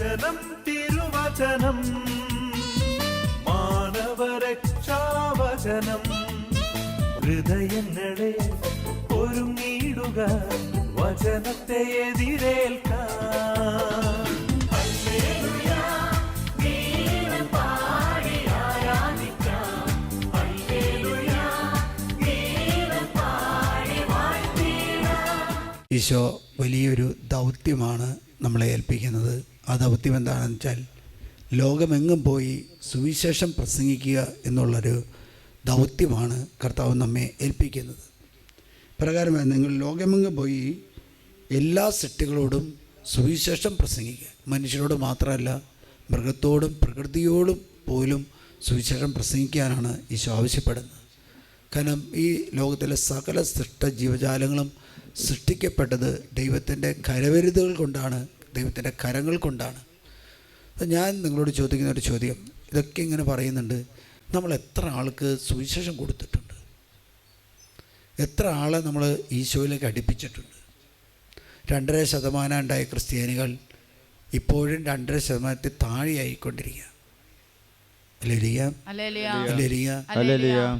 വചനം തിരുവചനം മാനവരക്ഷാവചനം. ഹൃദയങ്ങളെ ഒരുങ്ങിയിടുക വചനത്തെ എതിരേൽക്കാൻ. ഈശോ വലിയൊരു ദൗത്യമാണ് നമ്മളെ ഏൽപ്പിക്കുന്നത്. ആ ദൗത്യം എന്താണെന്ന് വെച്ചാൽ ലോകമെങ്ങും പോയി സുവിശേഷം പ്രസംഗിക്കുക എന്നുള്ളൊരു ദൗത്യമാണ് കർത്താവ് നമ്മെ ഏൽപ്പിക്കുന്നത്. പ്രകാരം നിങ്ങൾ ലോകമെങ്ങും പോയി എല്ലാ സൃഷ്ടികളോടും സുവിശേഷം പ്രസംഗിക്കുക. മനുഷ്യരോട് മാത്രമല്ല, മൃഗത്തോടും പ്രകൃതിയോടും പോലും സുവിശേഷം പ്രസംഗിക്കാനാണ് ഈശോ ആവശ്യപ്പെടുന്നത്. കാരണം ഈ ലോകത്തിലെ സകല സൃഷ്ട ജീവജാലങ്ങളും സൃഷ്ടിക്കപ്പെട്ടത് ദൈവത്തിൻ്റെ കരവിരുതുകൾ കൊണ്ടാണ്, ദൈവത്തിൻ്റെ കരങ്ങൾ കൊണ്ടാണ്. ഞാൻ നിങ്ങളോട് ചോദിക്കുന്ന ഒരു ചോദ്യം, ഇതൊക്കെ ഇങ്ങനെ പറയുന്നുണ്ട്, നമ്മൾ എത്ര ആൾക്ക് സുവിശേഷം കൊടുത്തിട്ടുണ്ട്? എത്ര ആളെ നമ്മൾ ഈശോയിലേക്ക് അടുപ്പിച്ചിട്ടുണ്ട്? 2.5% ഉണ്ടായ ക്രിസ്ത്യാനികൾ ഇപ്പോഴും 2.5% താഴെയായിക്കൊണ്ടിരിക്കുക.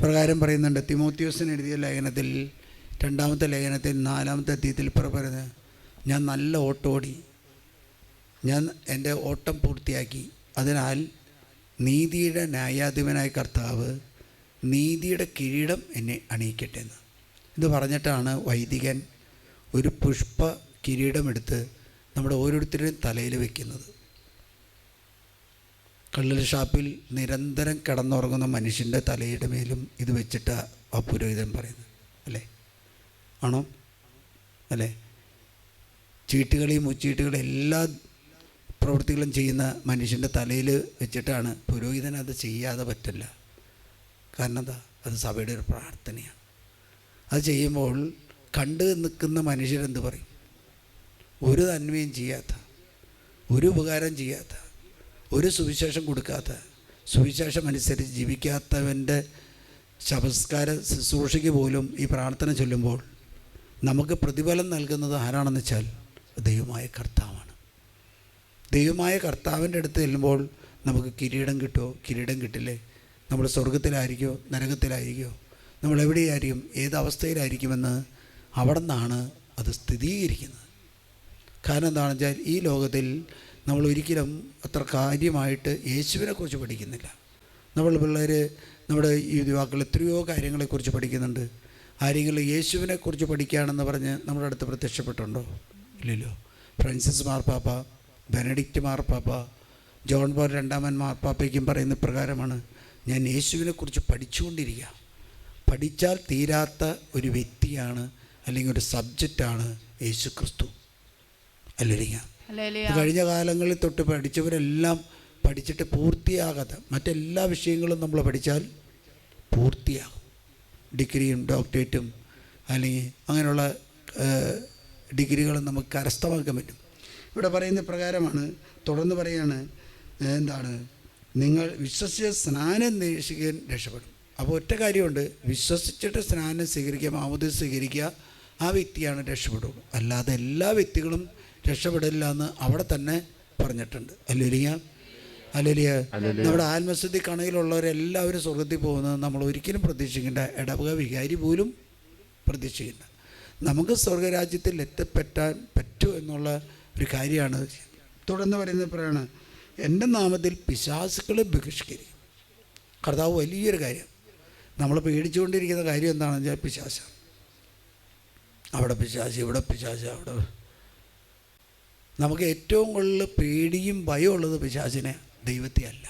പ്രകാരം പറയുന്നുണ്ട്. തിമോത്തിയോസിന് എഴുതിയ ലേഖനത്തിൽ 2-ാമത്തെ ലേഖനത്തിൽ 4-ാമത്തെ അധ്യായത്തിൽ പറയുന്നത്, ഞാൻ നല്ല ഓട്ടോടി, ഞാൻ എൻ്റെ ഓട്ടം പൂർത്തിയാക്കി, അതിനാൽ നീതിയുടെ ന്യായാധിപനായ കർത്താവ് നീതിയുടെ കിരീടം എന്നെ അണിയിക്കട്ടെ എന്ന്. ഇത് പറഞ്ഞിട്ടാണ് വൈദികൻ ഒരു പുഷ്പ കിരീടമെടുത്ത് നമ്മുടെ ഓരോരുത്തരുടെയും തലയിൽ വയ്ക്കുന്നത്. കള്ളൽ ഷാപ്പിൽ നിരന്തരം കിടന്നുറങ്ങുന്ന മനുഷ്യൻ്റെ തലയുടെ മേലും ഇത് വെച്ചിട്ട് ആ പുരോഹിതൻ പറയുന്നത് അല്ലേ? ആണോ? അല്ലേ? ചീട്ടുകളിയും മുച്ചീട്ടുകളും എല്ലാ പ്രവൃത്തികളും ചെയ്യുന്ന മനുഷ്യൻ്റെ തലയിൽ വെച്ചിട്ടാണ്. പുരോഹിതൻ അത് ചെയ്യാതെ പറ്റില്ല. കാരണം എന്താ? അത് സഭയുടെ ഒരു പ്രാർത്ഥനയാണ്. അത് ചെയ്യുമ്പോൾ കണ്ടു നിൽക്കുന്ന മനുഷ്യരെന്ത് പറയും? ഒരു നന്മയും ചെയ്യാത്ത, ഒരു ഉപകാരം ചെയ്യാത്ത, ഒരു സുവിശേഷം കൊടുക്കാത്ത, സുവിശേഷം അനുസരിച്ച് ജീവിക്കാത്തവൻ്റെ ശവസ്കാര ശുശ്രൂഷയ്ക്ക് പോലും ഈ പ്രാർത്ഥന ചൊല്ലുമ്പോൾ നമുക്ക് പ്രതിഫലം നൽകുന്നത് ആരാണെന്ന് വെച്ചാൽ ദൈവമായ കർത്താവാണ്. ദൈവമായ കർത്താവിൻ്റെ അടുത്ത് ചെല്ലുമ്പോൾ നമുക്ക് കിരീടം കിട്ടുമോ? കിരീടം കിട്ടില്ലേ? നമ്മൾ സ്വർഗത്തിലായിരിക്കുമോ നരകത്തിലായിരിക്കുമോ? നമ്മൾ എവിടെയായിരിക്കും, ഏതവസ്ഥയിലായിരിക്കുമെന്ന് അവിടെ നിന്നാണ് അത് സ്ഥിരീകരിക്കുന്നത്. കാരണം എന്താണെന്ന് വെച്ചാൽ ഈ ലോകത്തിൽ നമ്മൾ ഒരിക്കലും അത്ര കാര്യമായിട്ട് യേശുവിനെക്കുറിച്ച് പഠിക്കുന്നില്ല. നമ്മൾ പിള്ളേർ, നമ്മുടെ ഈ യുവാക്കൾ എത്രയോ കാര്യങ്ങളെക്കുറിച്ച് പഠിക്കുന്നുണ്ട്. ആരെങ്കിലും യേശുവിനെക്കുറിച്ച് പഠിക്കുകയാണെന്ന് പറഞ്ഞ് നമ്മുടെ അടുത്ത് പ്രത്യക്ഷപ്പെട്ടുണ്ടോ? ഇല്ലല്ലോ. ഫ്രാൻസിസ് മാർപ്പാപ്പ, ബെനഡിക്റ്റ് മാർപ്പാപ്പ, ജോൺ പോൾ 2 മാർപ്പാപ്പയ്ക്കും പറയുന്ന പ്രകാരമാണ്, ഞാൻ യേശുവിനെക്കുറിച്ച് പഠിച്ചുകൊണ്ടിരിക്കുക. പഠിച്ചാൽ തീരാത്ത ഒരു വ്യക്തിയാണ്, അല്ലെങ്കിൽ ഒരു സബ്ജക്റ്റാണ് യേശു ക്രിസ്തു. അല്ലേരിക്കാം. കഴിഞ്ഞ കാലങ്ങളിൽ തൊട്ട് പഠിച്ചവരെല്ലാം പഠിച്ചിട്ട് പൂർത്തിയാകാത്ത മറ്റെല്ലാ വിഷയങ്ങളും നമ്മൾ പഠിച്ചാൽ പൂർത്തിയാകും. ഡിഗ്രിയും ഡോക്ടറേറ്റും അല്ലെങ്കിൽ അങ്ങനെയുള്ള ഡിഗ്രികളും നമുക്ക് കരസ്ഥമാക്കാൻ പറ്റും. ഇവിടെ പറയുന്ന പ്രകാരമാണ്. തുടർന്ന് പറയുകയാണ്, എന്താണ്? നിങ്ങൾ വിശ്വസിച്ച് സ്നാനം സ്വീകരിക്കാൻ രക്ഷപ്പെടും. അപ്പോൾ ഒറ്റ കാര്യമുണ്ട്, വിശ്വസിച്ചിട്ട് സ്നാനം സ്വീകരിക്കുക, മാമോദീസ സ്വീകരിക്കുക, ആ വ്യക്തിയാണ് രക്ഷപ്പെടുള്ളൂ. അല്ലാതെ എല്ലാ വ്യക്തികളും രക്ഷപ്പെടില്ല എന്ന് അവിടെ തന്നെ പറഞ്ഞിട്ടുണ്ട്. അല്ലേലിയ, അല്ലേലിയ. നമ്മുടെ ആത്മശുദ്ധി കണയിലുള്ളവരെല്ലാവരും സ്വർഗത്തിൽ പോകുന്നത് നമ്മൾ ഒരിക്കലും പ്രതീക്ഷിക്കേണ്ട. ഇടവക വികാരി പോലും പ്രതീക്ഷിക്കേണ്ട. നമുക്ക് സ്വർഗരാജ്യത്തിൽ എത്തിപ്പെട്ടാൻ പറ്റൂ എന്നുള്ള ഒരു കാര്യമാണ്. തുടർന്ന് പറയുന്നപ്പോഴാണ്, എൻ്റെ നാമത്തിൽ പിശാചുക്കളെ ബഹിഷ്കരിക്കും. കർത്താവ് വലിയൊരു കാര്യം. നമ്മൾ പേടിച്ചുകൊണ്ടിരിക്കുന്ന കാര്യം എന്താണെന്ന് വെച്ചാൽ പിശാചാണ്. അവിടെ പിശാച്, ഇവിടെ പിശാച്, അവിടെ. നമുക്ക് ഏറ്റവും കൂടുതൽ പേടിയും ഭയമുള്ളത് പിശാചിനെ, ദൈവത്തെ അല്ല.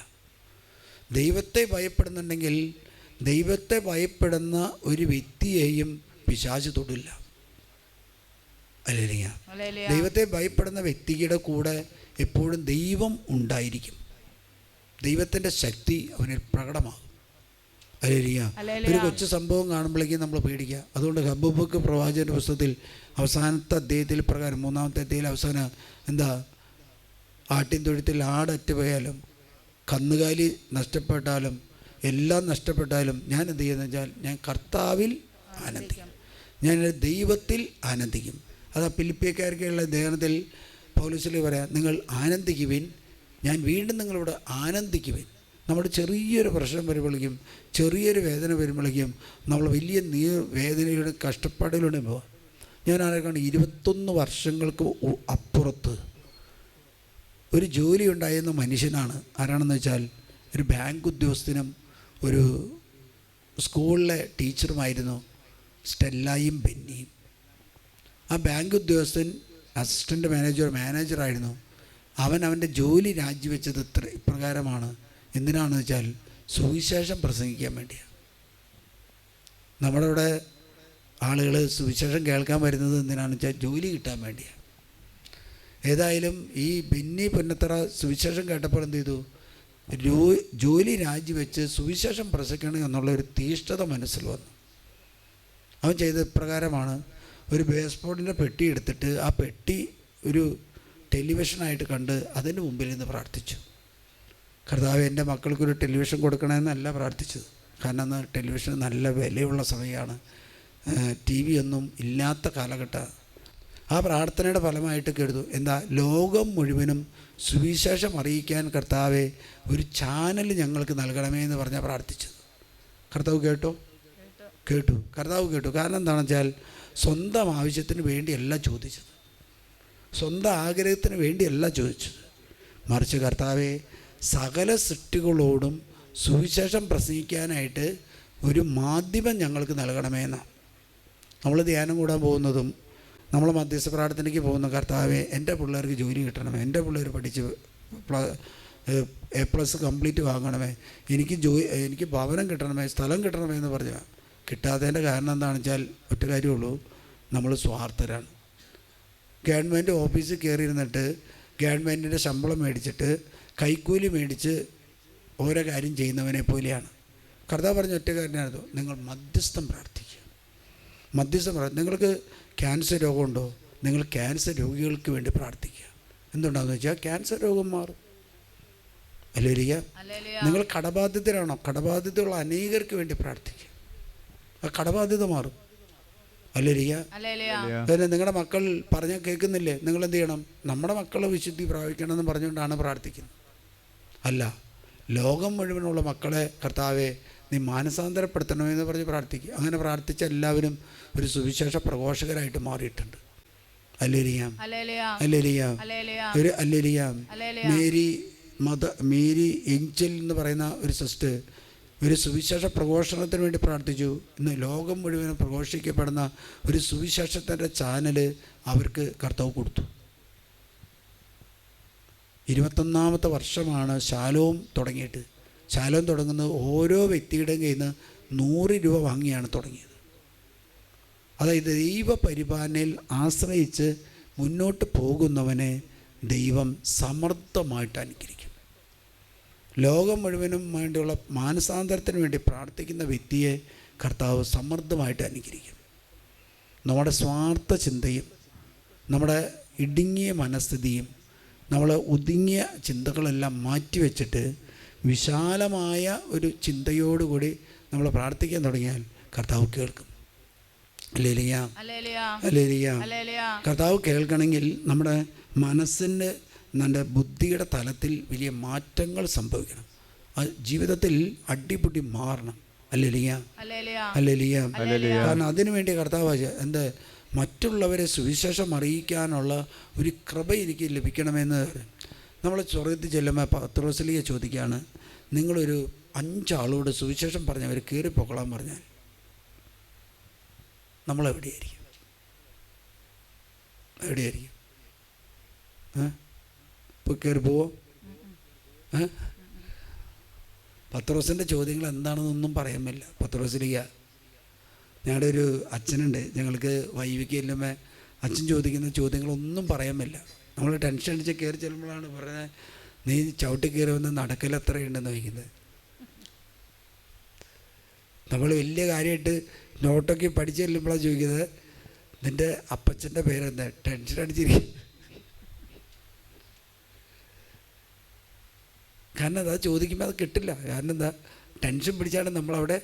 ദൈവത്തെ ഭയപ്പെടുന്നുണ്ടെങ്കിൽ ദൈവത്തെ ഭയപ്പെടുന്ന ഒരു വ്യക്തിയെയും പിശാച് തൊടില്ല. അല്ലേലിയ. ദൈവത്തെ ഭയപ്പെടുന്ന വ്യക്തിയുടെ കൂടെ എപ്പോഴും ദൈവം ഉണ്ടായിരിക്കും. ദൈവത്തിൻ്റെ ശക്തി അവനിൽ പ്രകടമാകും. അല്ലേലിയ. ഒരു കൊച്ചു സംഭവം കാണുമ്പോഴേക്കും നമ്മൾ പേടിക്കുക. അതുകൊണ്ട് ഹബക്കൂക്ക് പ്രവാചകൻ്റെ പുസ്തകത്തിൽ അവസാനത്തെ അധ്യായത്തിൽ പ്രകാരം 3-ാമത്തെ അധ്യായത്തിൽ അവസാനം എന്താ? ആട്ടിൻ തൊഴുത്തിൽ ആടറ്റ് പോയാലും കന്നുകാലി നഷ്ടപ്പെട്ടാലും എല്ലാം നഷ്ടപ്പെട്ടാലും ഞാൻ എന്ത് ചെയ്യുന്നത് വെച്ചാൽ ഞാൻ കർത്താവിൽ ആനന്ദിക്കും, ഞാൻ ദൈവത്തിൽ ആനന്ദിക്കും. അത് ഫിലിപ്പിയക്കാർക്കുള്ള ലേഖനത്തിൽ പൗലോസ് പറയാം, നിങ്ങൾ ആനന്ദിക്കുവിൻ, ഞാൻ വീണ്ടും നിങ്ങളോട് ആനന്ദിക്കുവേൻ. നമ്മുടെ ചെറിയൊരു പ്രശ്നം വരുമ്പോഴേക്കും, ചെറിയൊരു വേദന വരുമ്പോഴേക്കും നമ്മൾ വലിയ വേദനയിലൂടെ കഷ്ടപ്പാടിലൂടെ പോവാം. ഞാൻ ആരെക്കാണ് 21 വർഷങ്ങൾക്ക് അപ്പുറത്ത് ഒരു ജോലി ഉണ്ടായിരുന്ന മനുഷ്യനാണ്. ആരാണെന്ന് വെച്ചാൽ ഒരു ബാങ്ക് ഉദ്യോഗസ്ഥനും ഒരു സ്കൂളിലെ ടീച്ചറുമായിരുന്നു സ്റ്റെല്ലായും ബെന്നിയും. ആ ബാങ്ക് ഉദ്യോഗസ്ഥൻ അസിസ്റ്റൻ്റ് മാനേജറായിരുന്നു. അവൻ്റെ ജോലി രാജിവെച്ചത് ഇപ്രകാരമാണ്. എന്തിനാണെന്ന് വെച്ചാൽ സുവിശേഷം പ്രസംഗിക്കാൻ വേണ്ടിയാണ്. നമ്മുടെ ഇവിടെ ആളുകൾ സുവിശേഷം കേൾക്കാൻ വരുന്നത് എന്തിനാണെന്ന് വെച്ചാൽ ജോലി കിട്ടാൻ വേണ്ടിയാണ്. ഏതായാലും ഈ ബെന്നി പുന്നത്തറ സുവിശേഷം കേട്ടപ്പോൾ എന്ത് ചെയ്തു? ജോലി രാജിവെച്ച് സുവിശേഷം പ്രസംഗിക്കണം എന്നുള്ളൊരു തീഷ്ണത മനസ്സിൽ വന്നു. അവൻ ചെയ്ത ഇപ്രകാരമാണ്. ഒരു ബേസ്ബോളിൻ്റെ പെട്ടി എടുത്തിട്ട് ആ പെട്ടി ഒരു ടെലിവിഷനായിട്ട് കണ്ട് അതിൻ്റെ മുമ്പിൽ നിന്ന് പ്രാർത്ഥിച്ചു. കർത്താവ്, എൻ്റെ മക്കൾക്കൊരു ടെലിവിഷൻ കൊടുക്കണമെന്നല്ല പ്രാർത്ഥിച്ചത്. കാരണം അന്ന് ടെലിവിഷൻ നല്ല വിലയുള്ള സമയമാണ്, TV ഒന്നും ഇല്ലാത്ത കാലഘട്ടമാണ്. ആ പ്രാർത്ഥനയുടെ ഫലമായിട്ട് കരുതു എന്താ? ലോകം മുഴുവനും സുവിശേഷം അറിയിക്കാൻ കർത്താവെ ഒരു ചാനൽ ഞങ്ങൾക്ക് നൽകണമേ എന്ന് പറഞ്ഞാൽ പ്രാർത്ഥിച്ചത്. കർത്താവ് കേട്ടോ? കേട്ടു. കർത്താവ് കേട്ടു. കാരണം എന്താണെന്ന് വെച്ചാൽ സ്വന്തം ആവശ്യത്തിന് വേണ്ടിയല്ല ചോദിച്ചത്, സ്വന്തം ആഗ്രഹത്തിന് വേണ്ടിയല്ല ചോദിച്ചത്. മറിച്ച് കർത്താവെ സകല സൃഷ്ടികളോടും സുവിശേഷം പ്രസംഗിക്കാനായിട്ട് ഒരു മാധ്യമം ഞങ്ങൾക്ക് നൽകണമേ എന്നാണ്. നമ്മൾ ധ്യാനം കൂടാൻ പോകുന്നതും നമ്മൾ മധ്യസ്ഥ പ്രാർത്ഥനയ്ക്ക് പോകുന്ന കർത്താവെ എൻ്റെ പിള്ളേർക്ക് ജോലി കിട്ടണമേ, എൻ്റെ പിള്ളേർ പഠിച്ച് A+ കംപ്ലീറ്റ് വാങ്ങണമേ, എനിക്ക് ഭവനം കിട്ടണമേ, സ്ഥലം കിട്ടണമേ എന്ന് പറഞ്ഞു. കിട്ടാത്തതിൻ്റെ കാരണം എന്താണെന്ന് വെച്ചാൽ ഒറ്റ കാര്യമുള്ളൂ, നമ്മൾ സ്വാർത്ഥരാണ്. ഗവൺമെൻറ് ഓഫീസിൽ കയറിയിരുന്നിട്ട് ഗവൺമെൻറ്റിൻ്റെ ശമ്പളം മേടിച്ചിട്ട് കൈക്കൂലി മേടിച്ച് ഓരോ കാര്യം ചെയ്യുന്നവനെ പോലെയാണ്. കർത്താവ് പറഞ്ഞ ഒറ്റ കാര്യമായിരുന്നു, നിങ്ങൾ മധ്യസ്ഥം പ്രാർത്ഥിക്കുക. നിങ്ങൾക്ക് ക്യാൻസർ രോഗമുണ്ടോ? നിങ്ങൾ ക്യാൻസർ രോഗികൾക്ക് വേണ്ടി പ്രാർത്ഥിക്കുക. എന്തുണ്ടാകുന്ന വെച്ചാൽ ക്യാൻസർ രോഗം മാറും. ഹല്ലേലൂയ. നിങ്ങൾ കടബാധിതരാണോ? കടബാധിതയുള്ള അനേകർക്ക് വേണ്ടി പ്രാർത്ഥിക്കുക. ആ കടബാധിത മാറും. ഹല്ലേലൂയ. പിന്നെ നിങ്ങളുടെ മക്കൾ പറഞ്ഞാൽ കേൾക്കുന്നില്ലേ? നിങ്ങൾ എന്ത് ചെയ്യണം? നമ്മുടെ മക്കളെ വിശുദ്ധി പ്രാപിക്കണമെന്ന് പറഞ്ഞുകൊണ്ടാണ് പ്രാർത്ഥിക്കുന്നത്. അല്ല, ലോകം മുഴുവനുള്ള മക്കളെ കർത്താവെ നീ മാനസാന്തരപ്പെടുത്തണമെന്ന് പറഞ്ഞ് പ്രാർത്ഥിക്കുക. അങ്ങനെ പ്രാർത്ഥിച്ച എല്ലാവരും ഒരു സുവിശേഷ പ്രഘോഷകരായിട്ട് മാറിയിട്ടുണ്ട്. ഹല്ലേലൂയ. ഒരു ഹല്ലേലൂയ. മേരി എഞ്ചൽ എന്ന് പറയുന്ന ഒരു സിസ്റ്റർ ഒരു സുവിശേഷ പ്രഘോഷണത്തിന് വേണ്ടി പ്രാർത്ഥിച്ചു. ഇന്ന് ലോകം മുഴുവനും പ്രഘോഷിക്കപ്പെടുന്ന ഒരു സുവിശേഷത്തിൻ്റെ ചാനൽ അവർക്ക് കർത്താവ് കൊടുത്തു. 21ാമത്തെ വർഷമാണ് ശാലോം തുടങ്ങിയിട്ട്. ശാലോം തുടങ്ങുന്നത് ഓരോ വ്യക്തിയുടെയും കയ്യിൽ നിന്ന് 100 രൂപ വാങ്ങിയാണ് തുടങ്ങിയത്. അതായത് ദൈവ പരിപാലനയിൽ ആശ്രയിച്ച് മുന്നോട്ട് പോകുന്നവനെ ദൈവം സമർത്ഥമായിട്ട് അനുഗ്രഹിക്കും. ലോകം മുഴുവനും വേണ്ടിയുള്ള മാനസാന്തരത്തിന് വേണ്ടി പ്രാർത്ഥിക്കുന്ന വ്യക്തിയെ കർത്താവ് സമൃദ്ധമായിട്ട് അനുഗ്രഹിക്കും. നമ്മുടെ സ്വാർത്ഥ ചിന്തയും നമ്മുടെ ഇടുങ്ങിയ മനസ്ഥിതിയും നമ്മൾ ഒതുങ്ങിയ ചിന്തകളെല്ലാം മാറ്റിവെച്ചിട്ട് വിശാലമായ ഒരു ചിന്തയോടുകൂടി നമ്മൾ പ്രാർത്ഥിക്കാൻ തുടങ്ങിയാൽ കർത്താവ് കേൾക്കും. ഹല്ലേലൂയ. കർത്താവ് കേൾക്കണമെങ്കിൽ നമ്മുടെ മനസ്സിൻ്റെ നമ്മുടെ ബുദ്ധിയുടെ തലത്തിൽ വലിയ മാറ്റങ്ങൾ സംഭവിക്കണം. ജീവിതത്തിൽ അടിപൊളി മാറണം. ഹല്ലേലൂയ. കാരണം അതിനു വേണ്ടി കർത്താവ് എന്താ മറ്റുള്ളവരെ സുവിശേഷം അറിയിക്കാനുള്ള ഒരു കൃപ എനിക്ക് ലഭിക്കണമെന്ന് നമ്മൾ സ്വർഗ്ഗത്തിൽ ചെല്ലുമ്പോൾ പത്രോസിലേക്ക് ചോദിക്കുകയാണ്, നിങ്ങളൊരു 5 ആളോട് സുവിശേഷം പറഞ്ഞവർ കയറിപ്പോക്കളാൻ പറഞ്ഞാൽ നമ്മളെവിടെയായിരിക്കും? ഇപ്പോൾ കയറി പോവോ? പത്രോസിൻ്റെ ചോദ്യങ്ങൾ എന്താണെന്നൊന്നും പറയാൻ പറ്റില്ല. പത്രോസിലേക്ക് ഞങ്ങളുടെ ഒരു അച്ഛനുണ്ട്, ഞങ്ങൾക്ക് വൈവിക്ക് ചെല്ലുമ്പോൾ അച്ഛൻ ചോദിക്കുന്ന ചോദ്യങ്ങളൊന്നും പറയാൻ പറ്റില്ല. നമ്മൾ ടെൻഷൻ അടിച്ച് കയറി ചെല്ലുമ്പോഴാണ് പറയുന്നത്, നീ ചവിട്ടി കയറി വന്ന് നടക്കൽ എത്രയുണ്ടെന്ന് വയ്ക്കുന്നത്. നമ്മൾ വലിയ കാര്യമായിട്ട് നോട്ടൊക്കെ പഠിച്ച് ചെല്ലുമ്പോഴാണ് ചോദിക്കുന്നത്, നിൻ്റെ അപ്പച്ചൻ്റെ പേരെന്താ? ടെൻഷൻ അടിച്ചിരിക്കും. കാരണം എന്താ ചോദിക്കുമ്പോൾ അത് കിട്ടില്ല. കാരണം എന്താ? ടെൻഷൻ പിടിച്ചാണ് നമ്മളവിടെ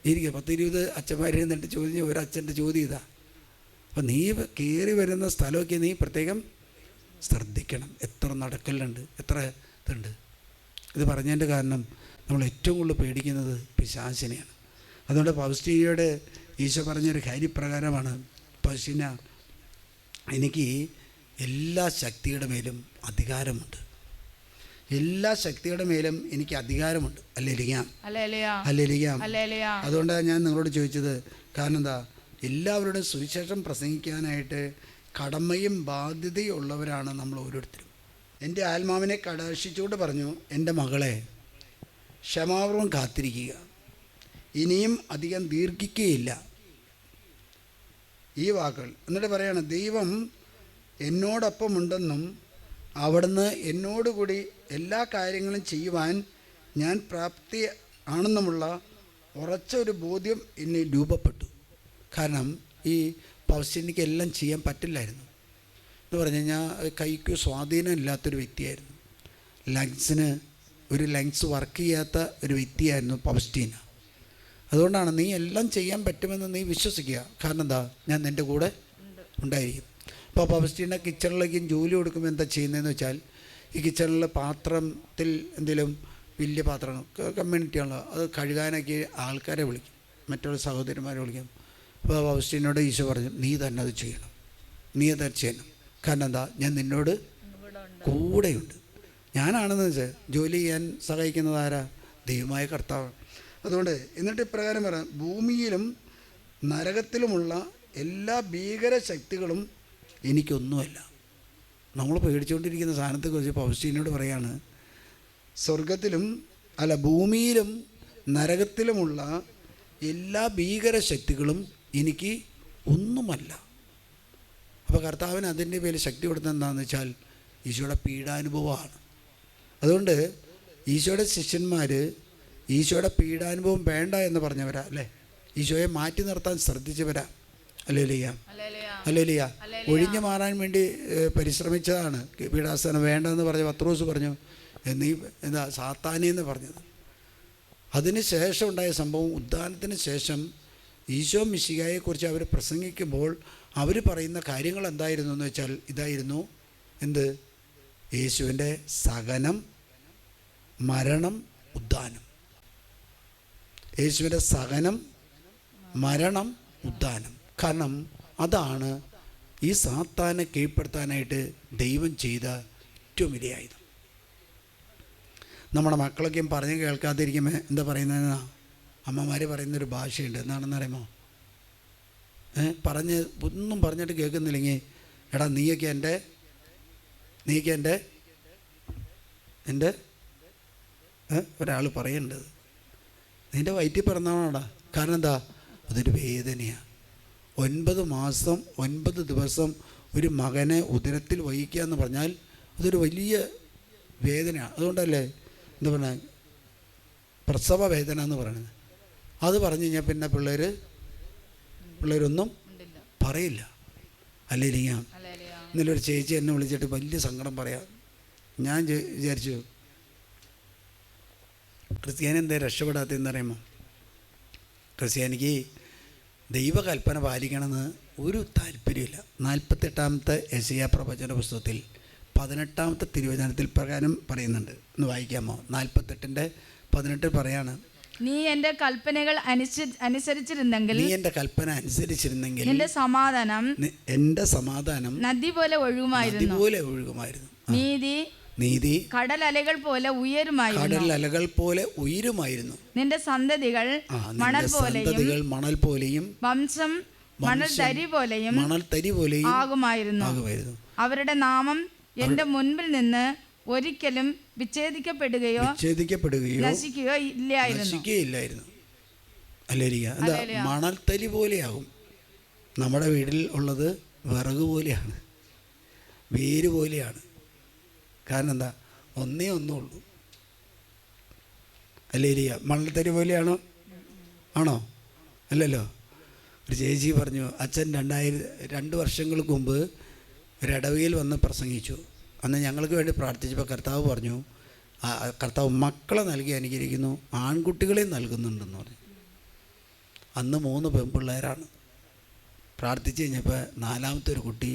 ഇരിക്കുക. 10-20 അച്ഛന്മാർ എന്നിട്ട് ചോദിച്ച ഒരു അച്ഛൻ്റെ ചോദ്യം ഇതാ. അപ്പം നീ കയറി വരുന്ന സ്ഥലമൊക്കെ നീ പ്രത്യേകം ശ്രദ്ധിക്കണം. എത്ര നടക്കലുണ്ട്, എത്ര ഇതുണ്ട്. ഇത് പറഞ്ഞതിൻ്റെ കാരണം നമ്മൾ ഏറ്റവും കൂടുതൽ പേടിക്കുന്നത് പിശാചിനെയാണ്. അതുകൊണ്ട് പൗസ്റ്റീനയോട് ഈശോ പറഞ്ഞൊരു കാര്യപ്രകാരമാണ്, പൗസ്റ്റീന, എനിക്ക് എല്ലാ ശക്തിയുടെ മേലും അധികാരമുണ്ട്, എല്ലാ ശക്തിയുടെ മേലും എനിക്ക് അധികാരമുണ്ട്. ഹല്ലേലൂയ. അതുകൊണ്ടാണ് ഞാൻ നിങ്ങളോട് ചോദിച്ചത്. കാരണം എന്താ, എല്ലാവരുടെയും സുവിശേഷം പ്രസംഗിക്കാനായിട്ട് കടമയും ബാധ്യതയും ഉള്ളവരാണ് നമ്മൾ ഓരോരുത്തരും. എൻ്റെ ആത്മാവിനെ കടാക്ഷിച്ചുകൊണ്ട് പറഞ്ഞു, എൻ്റെ മകളെ ക്ഷമാപൂർവം കാത്തിരിക്കുക, ഇനിയും അധികം ദീർഘിക്കുകയില്ല. ഈ വാക്കുകൾ എന്നിട്ട് പറയാണ്, ദൈവം എന്നോടൊപ്പമുണ്ടെന്നും അവിടുന്ന് എന്നോടുകൂടി എല്ലാ കാര്യങ്ങളും ചെയ്യുവാൻ ഞാൻ പ്രാപ്തി ആണെന്നുമുള്ള ഉറച്ച ഒരു ബോധ്യം എന്നിൽ രൂപപ്പെട്ടു. കാരണം ഈ പൗസ്റ്റീനയ്ക്ക് എല്ലാം ചെയ്യാൻ പറ്റില്ലായിരുന്നു എന്ന് പറഞ്ഞു കഴിഞ്ഞാൽ കൈക്ക് സ്വാധീനം ഇല്ലാത്തൊരു വ്യക്തിയായിരുന്നു. ലങ്സ് വർക്ക് ചെയ്യാത്ത ഒരു വ്യക്തിയായിരുന്നു പൗസ്റ്റീന. അതുകൊണ്ടാണ് നീ എല്ലാം ചെയ്യാൻ പറ്റുമെന്ന് നീ വിശ്വസിക്കുക. കാരണം എന്താ, ഞാൻ നിൻ്റെ കൂടെ ഉണ്ടായിരിക്കും. അപ്പോൾ പൗസ്റ്റീന കിച്ചണിലേക്കും ജോലി കൊടുക്കുമ്പോൾ എന്താ ചെയ്യുന്നതെന്ന് വെച്ചാൽ, ഈ കിച്ചണിലെ പാത്രത്തിൽ എന്തെങ്കിലും വലിയ പാത്രങ്ങൾ കമ്മ്യൂണിറ്റിയാണല്ലോ, അത് കഴുകാനൊക്കെ ആൾക്കാരെ വിളിക്കും, മറ്റുള്ള സഹോദരന്മാരെ വിളിക്കും. അപ്പോൾ പൗസ്റ്റീനോട് ഈശോ പറഞ്ഞു, നീ തന്നെ അത് ചെയ്യണം, നീ അത് ചെയ്യണം. കാരണം എന്താ, ഞാൻ നിന്നോട് കൂടെയുണ്ട്. ഞാനാണെന്ന് വെച്ചാൽ ജോലി ചെയ്യാൻ സഹായിക്കുന്നത് ആരാ? ദൈവമായ കർത്താവാണ്. അതുകൊണ്ട് എന്നിട്ട് ഇപ്രകാരം പറയാം, ഭൂമിയിലും നരകത്തിലുമുള്ള എല്ലാ ഭീകര ശക്തികളും എനിക്കൊന്നുമല്ല. നമ്മൾ പേടിച്ചുകൊണ്ടിരിക്കുന്ന സാധനത്തെക്കുറിച്ച് പൗസ്റ്റീനോട് പറയാണ്, ഭൂമിയിലും നരകത്തിലുമുള്ള എല്ലാ ഭീകര ശക്തികളും എനിക്ക് ഒന്നുമല്ല. അപ്പോൾ കർത്താവിന് അതിൻ്റെ പേരിൽ ശക്തി കൊടുത്തത് എന്താണെന്ന് വെച്ചാൽ ഈശോയുടെ പീഡാനുഭവമാണ്. അതുകൊണ്ട് ഈശോയുടെ ശിഷ്യന്മാർ ഈശോയുടെ പീഡാനുഭവം വേണ്ട എന്ന് പറഞ്ഞവരാ, അല്ലേ? ഈശോയെ മാറ്റി നിർത്താൻ ശ്രദ്ധിച്ചവരാ. ഹല്ലേലൂയ. ഒഴിഞ്ഞു മാറാൻ വേണ്ടി പരിശ്രമിച്ചതാണ്. പീഡാസനം വേണ്ടെന്ന് പറഞ്ഞ പത്രോസ് പറഞ്ഞു, നീ എന്താ സാത്താനി എന്ന് പറഞ്ഞത്. അതിന് ശേഷം ഉണ്ടായ സംഭവം, ഉദ്ധാനത്തിന് ശേഷം ഈശോ മിശിഹായെക്കുറിച്ച് അവർ പ്രസംഗിക്കുമ്പോൾ അവർ പറയുന്ന കാര്യങ്ങൾ എന്തായിരുന്നു എന്ന് വെച്ചാൽ ഇതായിരുന്നു. എന്ത്? യേശുവിൻ്റെ സഹനം, മരണം, ഉദ്ധാനം. യേശുവിൻ്റെ സഹനം, മരണം, ഉദ്ധാനം. കാരണം അതാണ് ഈ സാത്താനെ കീഴ്പ്പെടുത്താനായിട്ട് ദൈവം ചെയ്ത ഏറ്റവും വലിയ ആയുധം. നമ്മുടെ മക്കളൊക്കെയും പറഞ്ഞ് കേൾക്കാതിരിക്കുമ്പോൾ എന്താ പറയുന്നതെന്നാ അമ്മമാർ പറയുന്നൊരു ഭാഷയുണ്ട്. എന്താണെന്ന് അറിയുമോ? ഒന്നും പറഞ്ഞിട്ട് കേൾക്കുന്നില്ലെങ്കിൽ, എടാ നീയൊക്കെ എൻ്റെ ഒരാൾ പറയേണ്ടത് നിൻ്റെ വയറ്റിൽ പിറന്നാണോടാ. കാരണം എന്താ? അതൊരു വേദനയാണ്. 9 മാസം 9 ദിവസം ഒരു മകനെ ഉദരത്തിൽ വഹിക്കുക എന്ന് പറഞ്ഞാൽ അതൊരു വലിയ വേദനയാണ്. അതുകൊണ്ടല്ലേ എന്താ പറഞ്ഞാൽ പ്രസവ വേദന എന്ന് പറയുന്നത്. അത് പറഞ്ഞു കഴിഞ്ഞാൽ പിന്നെ പിള്ളേരൊന്നും പറയില്ല. അല്ലെങ്കിൽ ഇന്നലെ ഒരു ചേച്ചി എന്നെ വിളിച്ചിട്ട് വലിയ സങ്കടം പറയാം. ഞാൻ വിചാരിച്ചു, ക്രിസ്ത്യാനി എന്താ രക്ഷപ്പെടാത്തതെന്ന് അറിയുമോ? ക്രിസ്ത്യാനിക്ക് ദൈവകൽപ്പന പാലിക്കണമെന്ന് ഒരു താല്പര്യമില്ല. 48-ാമത്തെ യെശയ്യാ പ്രവചന പുസ്തകത്തിൽ 18-ാമത്തെ തിരുവചനത്തിൽ പ്രകാരം പറയുന്നുണ്ട്. ഒന്ന് വായിക്കാമോ? 48:18 പറയാണ്, നീ എൻ്റെ കൽപ്പനകൾ അനുസരിച്ചിരുന്നെങ്കിൽ എൻ്റെ സമാധാനം നദി പോലെ ഒഴുകുമായിരുന്നു. നീതി കടലലകൾ പോലെ ഉയരുമായിരുന്നു. നിന്റെ സന്തതികൾ മണൽ പോലെയും വംശം മണൽതരി പോലെയും ആകുമായിരുന്നു. അവരുടെ നാമം എൻ്റെ മുൻപിൽ നിന്ന് ഒരിക്കലും വിച്ഛേദിക്കപ്പെടുകയോ നശിക്കുകയോ ഇല്ലായിരുന്നു. എന്താ? മണൽത്തരി പോലെയാകും. നമ്മുടെ വീട്ടിൽ ഉള്ളത് വിറക് പോലെയാണ്, വേര് പോലെയാണ്. കാരണം എന്താ? ഒന്നുള്ളൂ. അല്ലേരിയ മണൽത്തരി പോലെയാണോ? ആണോ? അല്ലല്ലോ. ഒരു ചേച്ചി പറഞ്ഞു, അച്ഛൻ 2 വർഷങ്ങൾക്ക് മുമ്പ് ഒരിടവയിൽ വന്ന് പ്രസംഗിച്ചു. അന്ന് ഞങ്ങൾക്ക് വേണ്ടി പ്രാർത്ഥിച്ചപ്പോൾ കർത്താവ് പറഞ്ഞു, കർത്താവ് മക്കളെ നൽകി അനുഗ്രഹിക്കുന്നു, ആൺകുട്ടികളെ നൽകുന്നുണ്ടെന്ന് പറഞ്ഞു. അന്ന് 3 പെൺപിള്ളേരാണ്. പ്രാർത്ഥിച്ച് കഴിഞ്ഞപ്പോൾ 4-ാമത്തെ ഒരു കുട്ടി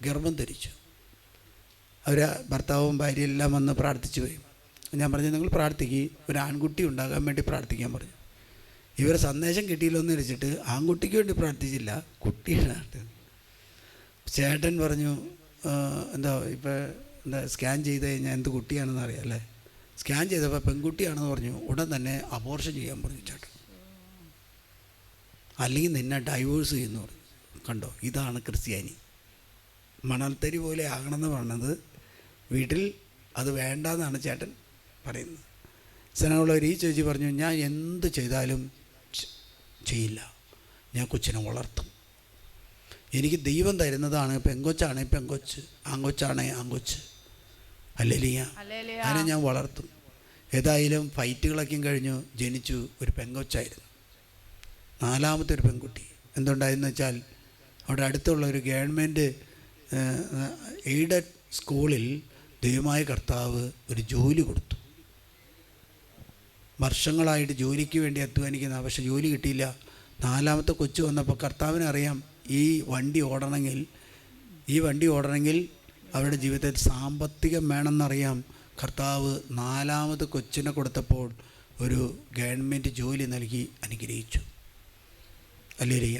ഗർഭം ധരിച്ചു. അവർ ഭർത്താവും ഭാര്യയും എല്ലാം വന്ന് പ്രാർത്ഥിച്ചു പോയി. ഞാൻ പറഞ്ഞു, നിങ്ങൾ പ്രാർത്ഥിക്കുക, ഒരു ആൺകുട്ടി ഉണ്ടാകാൻ വേണ്ടി പ്രാർത്ഥിക്കാൻ പറഞ്ഞു. ഇവർ സന്ദേശം കിട്ടിയില്ലോ എന്ന് വെച്ചിട്ട് ആൺകുട്ടിക്ക് വേണ്ടി പ്രാർത്ഥിച്ചില്ല, കുട്ടിയുടെ. ചേട്ടൻ പറഞ്ഞു, എന്താ സ്കാൻ ചെയ്ത് കഴിഞ്ഞാൽ എന്ത് കുട്ടിയാണെന്ന് അറിയാം അല്ലേ? സ്കാൻ ചെയ്തപ്പോൾ പെൺകുട്ടിയാണെന്ന് പറഞ്ഞു. ഉടൻ തന്നെ അബോർഷൻ ചെയ്യാൻ പറഞ്ഞു ചേട്ടൻ, അല്ലെങ്കിൽ നിന്നെ ഡൈവേഴ്സ് ചെയ്യുന്നു പറഞ്ഞു. കണ്ടോ, ഇതാണ് ക്രിസ്ത്യാനി. മണൽത്തരി പോലെ ആകണമെന്ന് പറഞ്ഞത് വീട്ടിൽ അത് വേണ്ടെന്നാണ് ചേട്ടൻ പറയുന്നത്. സ്നേഹമുള്ളവർ, ഈ ചേച്ചി പറഞ്ഞു, ഞാൻ എന്ത് ചെയ്താലും ചെയ്യില്ല, ഞാൻ കൊച്ചിനെ വളർത്തും. എനിക്ക് ദൈവം തരുന്നതാണ്. പെങ്കൊച്ചാണേ പെങ്കൊച്ച്, ആങ്കൊച്ചാണേ ആങ്കൊച്ച്. ഹല്ലേലൂയ. അതിനെ ഞാൻ വളർത്തും. ഏതായാലും ഫൈറ്റുകളൊക്കെ കഴിഞ്ഞു. ജനിച്ചു, ഒരു പെങ്കൊച്ചായിരുന്നു. 4ാമത്തെ ഒരു പെൺകുട്ടി. എന്തുണ്ടായെന്ന് വെച്ചാൽ, അവിടെ അടുത്തുള്ള ഒരു ഗവൺമെൻറ് എയ്ഡഡ് സ്കൂളിൽ ദൈവമായ കർത്താവ് ഒരു ജോലി കൊടുത്തു. വർഷങ്ങളായിട്ട് ജോലിക്ക് വേണ്ടി അധ്വാനിക്കുന്ന, പക്ഷെ ജോലി കിട്ടിയില്ല. 4ാമത്തെ കൊച്ചു വന്നപ്പോൾ കർത്താവിനറിയാം ഈ വണ്ടി ഓടണമെങ്കിൽ അവരുടെ ജീവിതത്തിൽ സാമ്പത്തികം വേണമെന്നറിയാം. കർത്താവ് 4ാമത് കൊച്ചിനെ കൊടുത്തപ്പോൾ ഒരു ഗവൺമെൻറ് ജോലി നൽകി അനുഗ്രഹിച്ചു. ഹല്ലേലൂയ.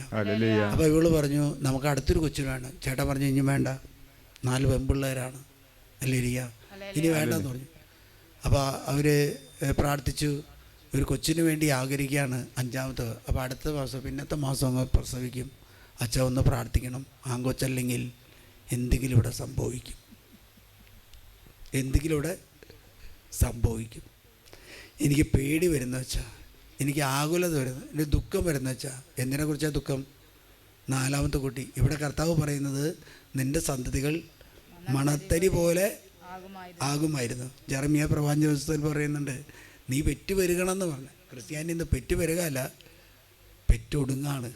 അപ്പോൾ ഇവള് പറഞ്ഞു, നമുക്ക് അടുത്തൊരു കൊച്ചിന് വേണം. ചേട്ടൻ പറഞ്ഞു, ഇനി വേണ്ട, 4 പെൺപിള്ളേരാണ്. ഹല്ലേലൂയ, ഇനി വേണ്ടെന്ന് പറഞ്ഞു. അപ്പോൾ അവർ പ്രാർത്ഥിച്ചു, ഒരു കൊച്ചിന് വേണ്ടി ആഗ്രഹിക്കുകയാണ്, 5ാമത്തെ. അപ്പോൾ അടുത്ത മാസം, പിന്നത്തെ മാസം അങ്ങ് പ്രസവിക്കും. അച്ഛൻ ഒന്ന് പ്രാർത്ഥിക്കണം, ആങ്കൊച്ചല്ലെങ്കിൽ എന്തെങ്കിലും ഇവിടെ സംഭവിക്കും, എന്തെങ്കിലും ഇവിടെ സംഭവിക്കും. എനിക്ക് പേടി വരുന്ന വെച്ചാൽ, എനിക്ക് ആകുലത വരുന്നത്, എനിക്ക് ദുഃഖം വരുന്ന വെച്ചാൽ, എന്തിനെക്കുറിച്ചാണ് ദുഃഖം? 4ാമത്തെ കുട്ടി. ഇവിടെ കർത്താവ് പറയുന്നത്, നിൻ്റെ സന്തതികൾ മണത്തരി പോലെ ആകുമായിരുന്നു. ജെറമ്യാ പ്രവാചക പുസ്തകത്തിൽ പറയുന്നുണ്ട്, നീ പെറ്റു പെരുകണമെന്ന് പറഞ്ഞു. ക്രിസ്ത്യാനി ഇന്ന് പെറ്റു പെരുകല്ല, പെറ്റൊടുങ്ങാണ്.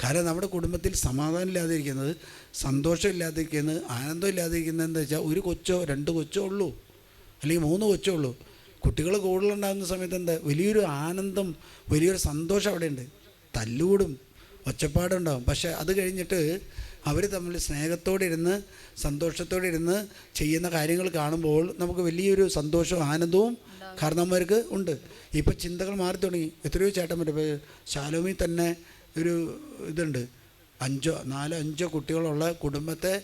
കാരണം നമ്മുടെ കുടുംബത്തിൽ സമാധാനം ഇല്ലാതിരിക്കുന്നത്, സന്തോഷമില്ലാതിരിക്കുന്നത്, ആനന്ദം ഇല്ലാതിരിക്കുന്നത് എന്താ വെച്ചാൽ, ഒരു കൊച്ചോ 2 കൊച്ചോ ഉള്ളൂ, അല്ലെങ്കിൽ 3 കൊച്ചോ ഉള്ളൂ. കുട്ടികൾ കൂടുതലുണ്ടാകുന്ന സമയത്ത് എന്താ, വലിയൊരു ആനന്ദം, വലിയൊരു സന്തോഷം അവിടെ ഉണ്ട്. തല്ലുകൂടും, ഒച്ചപ്പാടുണ്ടാകും. പക്ഷേ അത് കഴിഞ്ഞിട്ട് അവർ തമ്മിൽ സ്നേഹത്തോടെ ഇരുന്ന്, സന്തോഷത്തോടെ ഇരുന്ന് ചെയ്യുന്ന കാര്യങ്ങൾ കാണുമ്പോൾ നമുക്ക് വലിയൊരു സന്തോഷവും ആനന്ദവും കാരണന്മാർക്ക് ഉണ്ട്. ഇപ്പം ചിന്തകൾ മാറി തുടങ്ങി. എത്രയോ ചേട്ടന്മാർ, ഇപ്പോൾ ശാലോമിൽ തന്നെ ഒരു ഇതുണ്ട്, 4-5 കുട്ടികളുള്ള കുടുംബത്തെ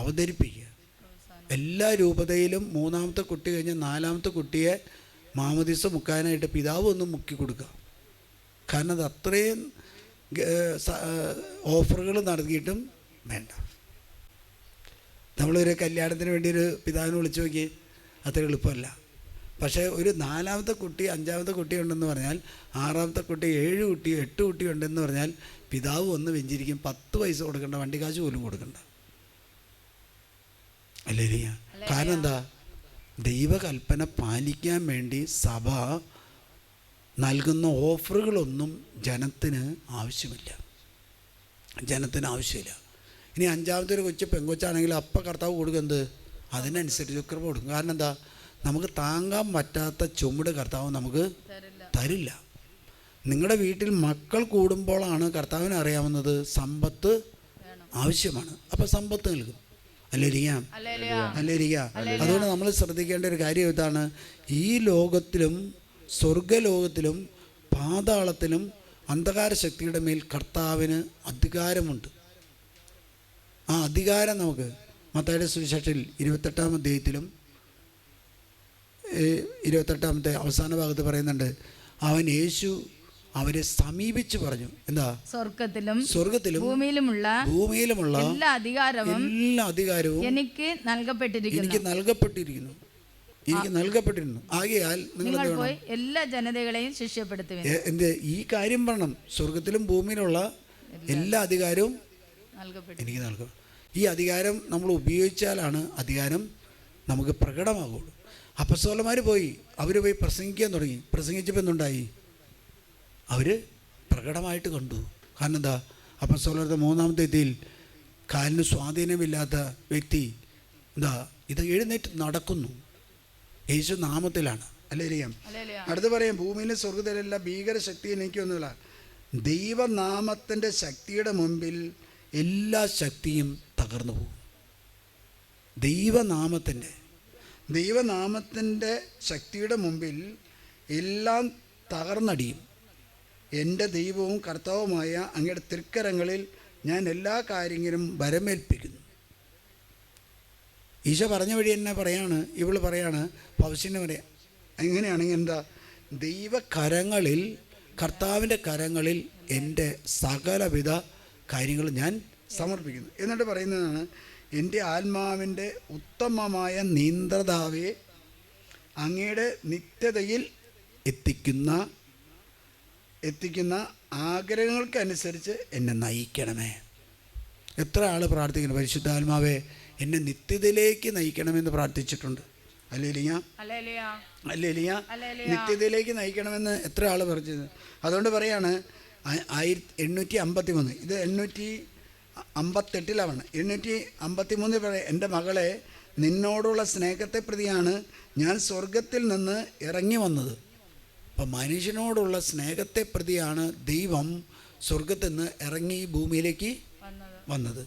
അവതരിപ്പിക്കുക. എല്ലാ രൂപതയിലും 3ാമത്തെ കുട്ടി കഴിഞ്ഞ് 4ാമത്തെ കുട്ടിയെ മാമോദീസ മുക്കാനായിട്ട് പിതാവ് ഒന്ന് മുക്കി കൊടുക്കുക. കാരണം അത് അത്രയും ഓഫറുകൾ നടത്തിയിട്ടും വേണ്ട. നമ്മളൊരു കല്യാണത്തിന് വേണ്ടി ഒരു പിതാവിനെ വിളിച്ചു നോക്കി, അത്ര എളുപ്പമല്ല. പക്ഷേ ഒരു 4ാമത്തെ കുട്ടി 5ാമത്തെ കുട്ടി ഉണ്ടെന്ന് പറഞ്ഞാൽ, 6ാമത്തെ കുട്ടി 7 കുട്ടി 8 കുട്ടി ഉണ്ടെന്ന് പറഞ്ഞാൽ പിതാവ് ഒന്ന് വെഞ്ചിരിക്കും. 10 പൈസ കൊടുക്കണ്ട, വണ്ടിക്കാശ് പോലും കൊടുക്കണ്ട. ഹല്ലേലൂയ. കാരണം എന്താ, ദൈവകൽപ്പന പാലിക്കാൻ വേണ്ടി സഭ നൽകുന്ന ഓഫറുകളൊന്നും ജനത്തിന് ആവശ്യമില്ല. ഇനി 5ാമത്തെ ഒരു കൊച്ചു പെങ്കൊച്ചാണെങ്കിൽ അപ്പം കർത്താവ് കൊടുക്കുന്നത് അതിനനുസരിച്ച് കൃപ കൊടുക്കും. കാരണം എന്താ, നമുക്ക് താങ്ങാൻ പറ്റാത്ത ചുമട് കർത്താവ് നമുക്ക് തരില്ല. നിങ്ങളുടെ വീട്ടിൽ മക്കൾ കൂടുമ്പോഴാണ് കർത്താവിന് അറിയാവുന്നത് സമ്പത്ത് ആവശ്യമാണ്. അപ്പം സമ്പത്ത് നൽകും. ഹല്ലേലൂയ. അതുകൊണ്ട് നമ്മൾ ശ്രദ്ധിക്കേണ്ട ഒരു കാര്യം ഇതാണ്, ഈ ലോകത്തിലും സ്വർഗലോകത്തിലും പാതാളത്തിലും അന്ധകാര ശക്തിയുടെ മേൽ കർത്താവിന് അധികാരമുണ്ട്. ആ അധികാരം നമുക്ക് മത്തായിയുടെ സുവിശേഷത്തിൽ 28-ാം അധ്യായത്തിലും 28-ാമത്തെ അവസാന ഭാഗത്ത് പറയുന്നുണ്ട്, യേശു അവരെ സമീപിച്ച് പറഞ്ഞു, എന്താ, സ്വർഗത്തിലും ഭൂമിയിലുമുള്ള എല്ലാ അധികാരവും എനിക്ക് നൽകപ്പെട്ടിരിക്കുന്നു. ആകയാൽ നിങ്ങൾ പോയി എല്ലാ ജനതകളെയും ശിഷ്യപ്പെടുത്തുവിൻ. ഈ കാര്യം പറയണം, സ്വർഗത്തിലും ഭൂമിയിലുള്ള എല്ലാ അധികാരവും എനിക്ക് നൽകും. ഈ അധികാരം നമ്മൾ ഉപയോഗിച്ചാലാണ് അധികാരം നമുക്ക് പ്രകടമാകുള്ളൂ. അപ്പസ്തോലന്മാർ അവർ പോയി പ്രസംഗിക്കാൻ തുടങ്ങി. പ്രസംഗിച്ചപ്പോൾ എന്തുണ്ടായി? അവർ പ്രകടമായിട്ട് കണ്ടു. കാരണം എന്താ, അപ്പസ്തോലരുടെ 3-ാമത്തെ എത്തിയിൽ കാലിന് സ്വാധീനമില്ലാത്ത വ്യക്തി എന്താ, ഇത് എഴുന്നേറ്റ് നടക്കുന്നു. യേശു നാമത്തിലാണ്. ഹല്ലേലൂയ. അടുത്ത് പറയാം, ഭൂമിയിലെ സ്വർഗ്ഗത്തിലെല്ലാം ഭീകര ശക്തി എനിക്കൊന്നുമില്ല. ദൈവനാമത്തിൻ്റെ ശക്തിയുടെ മുമ്പിൽ എല്ലാ ശക്തിയും തകർന്നു പോകും. ദൈവനാമത്തിൻ്റെ ശക്തിയുടെ മുമ്പിൽ എല്ലാം തകർന്നടിയും. എൻ്റെ ദൈവവും കർത്താവുമായ അങ്ങയുടെ തൃക്കരങ്ങളിൽ ഞാൻ എല്ലാ കാര്യങ്ങളും വരമേൽപ്പിക്കുന്നു. ഈശോ പറഞ്ഞ വഴി എന്നെ പറയാണ്, ഇവൾ പറയാണ്, പൗശിനെ പറയാം. എങ്ങനെയാണെങ്കിൽ എന്താ, ദൈവകരങ്ങളിൽ, കർത്താവിൻ്റെ കരങ്ങളിൽ എൻ്റെ സകലവിധ കാര്യങ്ങൾ ഞാൻ സമർപ്പിക്കുന്നു. എന്നിട്ട് പറയുന്നതാണ്, എൻ്റെ ആത്മാവിൻ്റെ ഉത്തമമായ നിയന്ത്രതാവെ അങ്ങയുടെ നിത്യതയിൽ എത്തിക്കുന്ന ആഗ്രഹങ്ങൾക്കനുസരിച്ച് എന്നെ നയിക്കണമേ. എത്ര ആൾ പ്രാർത്ഥിക്കുന്നു, പരിശുദ്ധാത്മാവേ എന്നെ നിത്യതയിലേക്ക് നയിക്കണമെന്ന് പ്രാർത്ഥിച്ചിട്ടുണ്ട്. ഹല്ലേലൂയ, നിത്യതയിലേക്ക് നയിക്കണമെന്ന് എത്ര ആൾ പറഞ്ഞത്. അതുകൊണ്ട് പറയാണ് 853, ഇത് 858 853 പറയാം, എൻ്റെ മകളെ നിന്നോടുള്ള സ്നേഹത്തെ പ്രതിയാണ് ഞാൻ സ്വർഗത്തിൽ നിന്ന് ഇറങ്ങി വന്നത്. അപ്പം മനുഷ്യനോടുള്ള സ്നേഹത്തെ പ്രതിയാണ് ദൈവം സ്വർഗത്തിൽ നിന്ന് ഇറങ്ങി ഭൂമിയിലേക്ക് വന്നത്.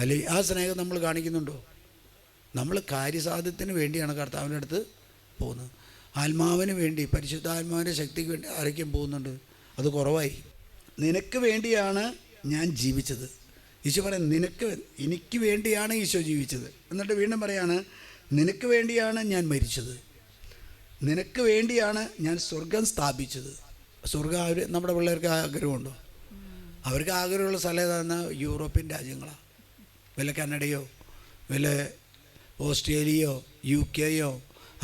അല്ലെ, ആ സ്നേഹം നമ്മൾ കാണിക്കുന്നുണ്ടോ? നമ്മൾ കാര്യസാധ്യത്തിന് വേണ്ടിയാണ് കർത്താവിൻ്റെ അടുത്ത് പോകുന്നത്. ആത്മാവിന് വേണ്ടി, പരിശുദ്ധാത്മാവിൻ്റെ ശക്തിക്ക് വേണ്ടി ആരൊക്കെയും പോകുന്നുണ്ട്, അത് കുറവായി. നിനക്ക് വേണ്ടിയാണ് ഞാൻ ജീവിച്ചത്. ഈശോ പറയാം, എനിക്ക് വേണ്ടിയാണ് ഈശോ ജീവിച്ചത്. എന്നിട്ട് വീണ്ടും പറയാണ്, നിനക്ക് വേണ്ടിയാണ് ഞാൻ മരിച്ചത്, നിനക്ക് വേണ്ടിയാണ് ഞാൻ സ്വർഗം സ്ഥാപിച്ചത്. സ്വർഗം നമ്മുടെ പിള്ളേർക്ക് ആഗ്രഹമുണ്ടോ? അവർക്ക് ആഗ്രഹമുള്ള സ്ഥലം ഏതാണെന്ന് യൂറോപ്യൻ രാജ്യങ്ങളാണ്. വല്ല കാനഡയോ വല്ല ഓസ്ട്രേലിയയോ UK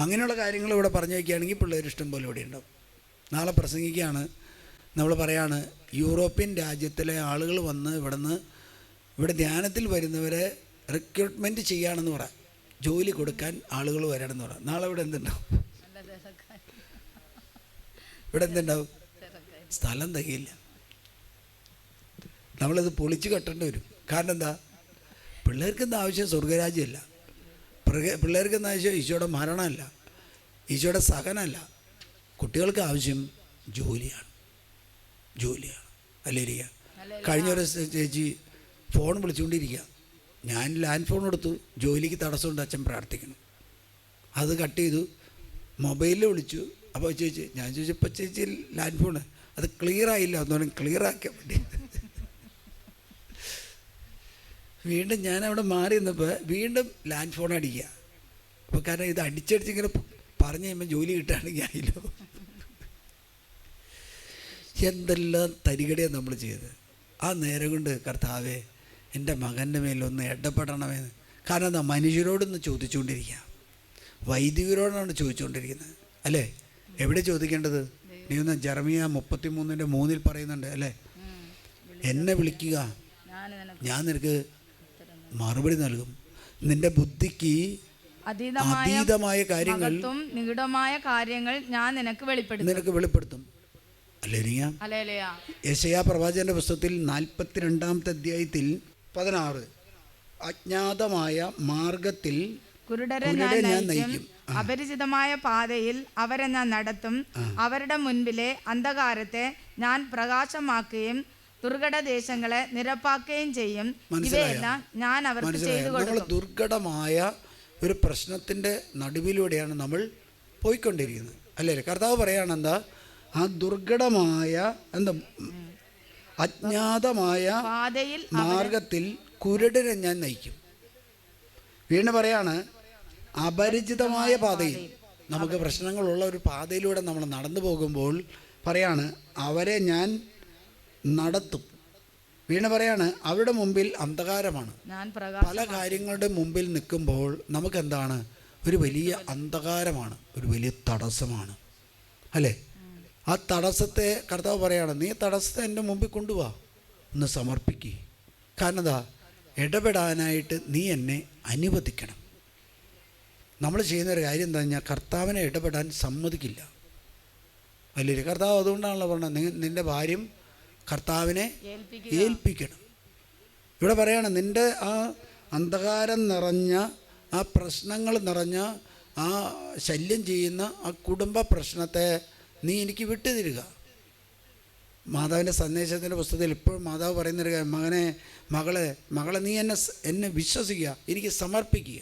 അങ്ങനെയുള്ള കാര്യങ്ങൾ ഇവിടെ പറഞ്ഞു വയ്ക്കുകയാണെങ്കിൽ പിള്ളേർ ഇഷ്ടം പോലെ ഇവിടെ ഉണ്ടാവും. നാളെ പ്രസംഗിക്കുകയാണ്, നമ്മൾ പറയാണ്, യൂറോപ്യൻ രാജ്യത്തിലെ ആളുകൾ വന്ന് ഇവിടെ ധ്യാനത്തിൽ വരുന്നവരെ റിക്രൂട്ട്മെൻറ്റ് ചെയ്യുകയാണെന്ന് പറയാം, ജോലി കൊടുക്കാൻ ആളുകൾ വരണമെന്ന് പറയാം. നാളെ ഇവിടെ എന്തുണ്ടാവും? ഇവിടെ എന്തുണ്ടാവും? സ്ഥലം തികയില്ല. നമ്മളത് പൊളിച്ച് കെട്ടേണ്ടി വരും. കാരണം എന്താ? പിള്ളേർക്കെന്താ ആവശ്യം? സ്വർഗരാജ്യമല്ല. പിള്ളേർക്കെന്താ ആവശ്യം? ഈശോയുടെ മരണമല്ല, ഈശോയുടെ സഹനമല്ല. കുട്ടികൾക്ക് ആവശ്യം ജോലിയാണ്. അല്ലേരിയ. കഴിഞ്ഞൊരു ചേച്ചി ഫോൺ വിളിച്ചുകൊണ്ടിരിക്കുക, ഞാൻ ലാൻഡ് ഫോൺ എടുത്തു, ജോലിക്ക് തടസ്സമുണ്ട് അച്ഛൻ പ്രാർത്ഥിക്കണം. അത് കട്ട് ചെയ്തു, മൊബൈലിൽ വിളിച്ചു. അപ്പോൾ ഞാൻ ചോദിച്ചപ്പോൾ ചേച്ചി ലാൻഡ് ഫോണ് അത് ക്ലിയർ ആയില്ല, ഒന്നും ക്ലിയർ ആക്കാൻ വേണ്ടി വീണ്ടും ഞാനവിടെ മാറി നിന്നപ്പോൾ വീണ്ടും ലാൻഡ് ഫോൺ അടിക്കുക. അപ്പോൾ കാരണം ഇത് അടിച്ചടിച്ചിങ്ങനെ പറഞ്ഞു കഴിയുമ്പോൾ ജോലി കിട്ടുകയാണെങ്കിൽ ആയില്ലോ. എന്തെല്ലാം തരികടയാണ് നമ്മൾ ചെയ്തത്. ആ നേരം കൊണ്ട് കർത്താവേ എൻ്റെ മകൻ്റെ മേലൊന്ന് ഇടപെടണമെന്ന്. കാരണം എന്താ? മനുഷ്യരോടൊന്ന് ചോദിച്ചുകൊണ്ടിരിക്കുക, വൈദികരോടാണ് ചോദിച്ചുകൊണ്ടിരിക്കുന്നത്, അല്ലേ? എവിടെ ചോദിക്കേണ്ടത്? നീ ഒന്ന് ജെറമിയ 33:3 പറയുന്നുണ്ട്, അല്ലേ? എന്നെ വിളിക്കുക, ഞാൻ നിനക്ക് മറുപടി നൽകും. നിന്റെ ബുദ്ധിക്ക് അതീതമായ കാര്യങ്ങൾ, നിഗൂഢമായ കാര്യങ്ങൾ ഞാൻ നിനക്ക് വെളിപ്പെടുത്തും. ഹല്ലേലൂയ. യെശയ്യാ പ്രവാചകന്റെ പുസ്തകത്തിൽ 42-ാമത്തെ അധ്യായത്തിൽ 16, അജ്ഞാതമായ മാർഗത്തിൽ കുരുടരെ ഞാൻ നയിക്കും, അപരിചിതമായ പാതയിൽ അവരെ ഞാൻ നടത്തും. അവരുടെ മുൻപിലെ അന്ധകാരത്തെ ഞാൻ പ്രകാശമാക്കുകയും ദുർഘടദേശങ്ങളെ നിരപ്പാക്കുകയും ചെയ്യും. ഇവയെല്ലാം ഞാൻ അവർക്ക് ചെയ്തു കൊടുക്കും. ദുർഘടമായ ഒരു പ്രശ്നത്തിൻ്റെ നടുവിലൂടെയാണ് നമ്മൾ പോയിക്കൊണ്ടിരിക്കുന്നത്, അല്ലേ? കർത്താവ് പറയാണ്, എന്താ? ആ ദുർഘടമായ അജ്ഞാതമായ പാതയിൽ മാർഗത്തിൽ കുരുടരെ ഞാൻ നയിക്കും. വീണ്ടും പറയാണ്, അപരിചിതമായ പാതയിൽ, നമുക്ക് പ്രശ്നങ്ങളുള്ള ഒരു പാതയിലൂടെ നമ്മൾ നടന്നു പോകുമ്പോൾ പറയാണ്, അവരെ ഞാൻ നടത്തും. വീണ്ടും പറയാണ്, അവരുടെ മുമ്പിൽ അന്ധകാരമാണ്. പല കാര്യങ്ങളുടെ മുമ്പിൽ നിൽക്കുമ്പോൾ നമുക്കെന്താണ്? ഒരു വലിയ അന്ധകാരമാണ്, ഒരു വലിയ തടസ്സമാണ്, അല്ലേ? ആ തടസ്സത്തെ കർത്താവ് പറയാണ്, നീ തടസ്സത്തെ എൻ്റെ മുമ്പിൽ കൊണ്ടുപോവാ, ഒന്ന് സമർപ്പിക്കുക. കാരണം എന്താ? ഇടപെടാനായിട്ട് നീ എന്നെ അനുവദിക്കണം. നമ്മൾ ചെയ്യുന്നൊരു കാര്യം എന്താ കഴിഞ്ഞാൽ കർത്താവിനെ ഇടപെടാൻ സമ്മതിക്കില്ല, അല്ലേ? കർത്താവ് അതുകൊണ്ടാണല്ലോ പറഞ്ഞത്, നിൻ്റെ ഭാര്യം കർത്താവിനെ ഏൽപ്പിക്കണം. ഇവിടെ പറയണം, നിൻ്റെ ആ അന്ധകാരം നിറഞ്ഞ, ആ പ്രശ്നങ്ങൾ നിറഞ്ഞ, ആ ശല്യം ചെയ്യുന്ന ആ കുടുംബ പ്രശ്നത്തെ നീ എനിക്ക് വിട്ടുതരിക. മാതാവിൻ്റെ സന്ദേശത്തിൻ്റെ പുസ്തകത്തിൽ ഇപ്പോഴും മാതാവ് പറയുന്നൊരു കാര്യം, മകളെ നീ എന്നെ വിശ്വസിക്കുക, എനിക്ക് സമർപ്പിക്കുക.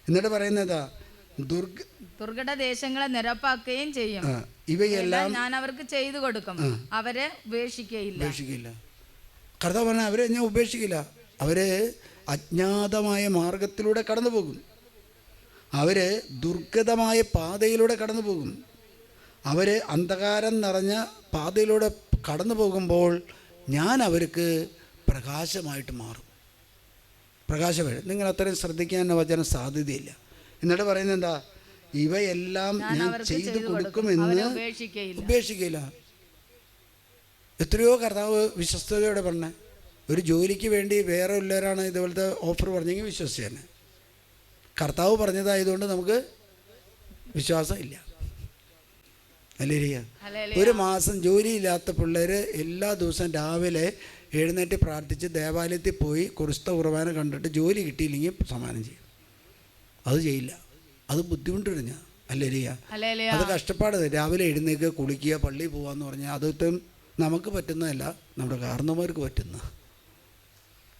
എന്നിട്ട് പറയുന്നതാ, ദുർഘട ദേശങ്ങളെ നിരപ്പാക്കുകയും ചെയ്യും, ഇവയെല്ലാം ഞാൻ അവർക്ക് ചെയ്തു കൊടുക്കും, അവരെ ഉപേക്ഷിക്കയില്ല. കർത്താവ് പറഞ്ഞ അവരെ ഞാൻ ഉപേക്ഷിക്കില്ല. അവര് അജ്ഞാതമായ മാർഗത്തിലൂടെ കടന്നു പോകും, അവര് ദുർഗതമായ പാതയിലൂടെ കടന്നു പോകും, അവർ അന്ധകാരം നിറഞ്ഞ പാതയിലൂടെ കടന്നു പോകുമ്പോൾ ഞാൻ അവർക്ക് പ്രകാശമായിട്ട് മാറും. പ്രകാശമായി നിങ്ങൾ അത്രയും ശ്രദ്ധിക്കാൻ വചനം സാധ്യതയില്ല. എന്നിട്ട് പറയുന്നത് എന്താ, ഇവയെല്ലാം ഞാൻ ചെയ്തു കൊടുക്കുമെന്ന് ഉപേക്ഷിക്കില്ല. എത്രയോ കർത്താവ് വിശ്വസ്തയോടെ പറഞ്ഞേ. ഒരു ജോലിക്ക് വേണ്ടി വേറെ ഉള്ളവരാണ് ഇതുപോലത്തെ ഓഫർ പറഞ്ഞെങ്കിൽ വിശ്വസിച്ച് തന്നെ. കർത്താവ് പറഞ്ഞതായതുകൊണ്ട് നമുക്ക് വിശ്വാസം ഇല്ല. അല്ലേ? ഒരു മാസം ജോലിയില്ലാത്ത പിള്ളേർ എല്ലാ ദിവസവും രാവിലെ എഴുന്നേറ്റ് പ്രാർത്ഥിച്ച് ദേവാലയത്തിൽ പോയി കുറിസ്ത കുർബാന കണ്ടിട്ട് ജോലി കിട്ടിയില്ലെങ്കിൽ സമ്മാനം ചെയ്യും. അത് ചെയ്യില്ല, അത് ബുദ്ധിമുട്ട് കഴിഞ്ഞ. അല്ലേ? അത് കഷ്ടപ്പാട്. രാവിലെ എഴുന്നേൽക്കുക, കുളിക്കുക, പള്ളിയിൽ പോകാമെന്ന് പറഞ്ഞാൽ അതൊട്ടും നമുക്ക് പറ്റുന്നതല്ല, നമ്മുടെ കാരണവന്മാർക്ക് പറ്റുന്ന.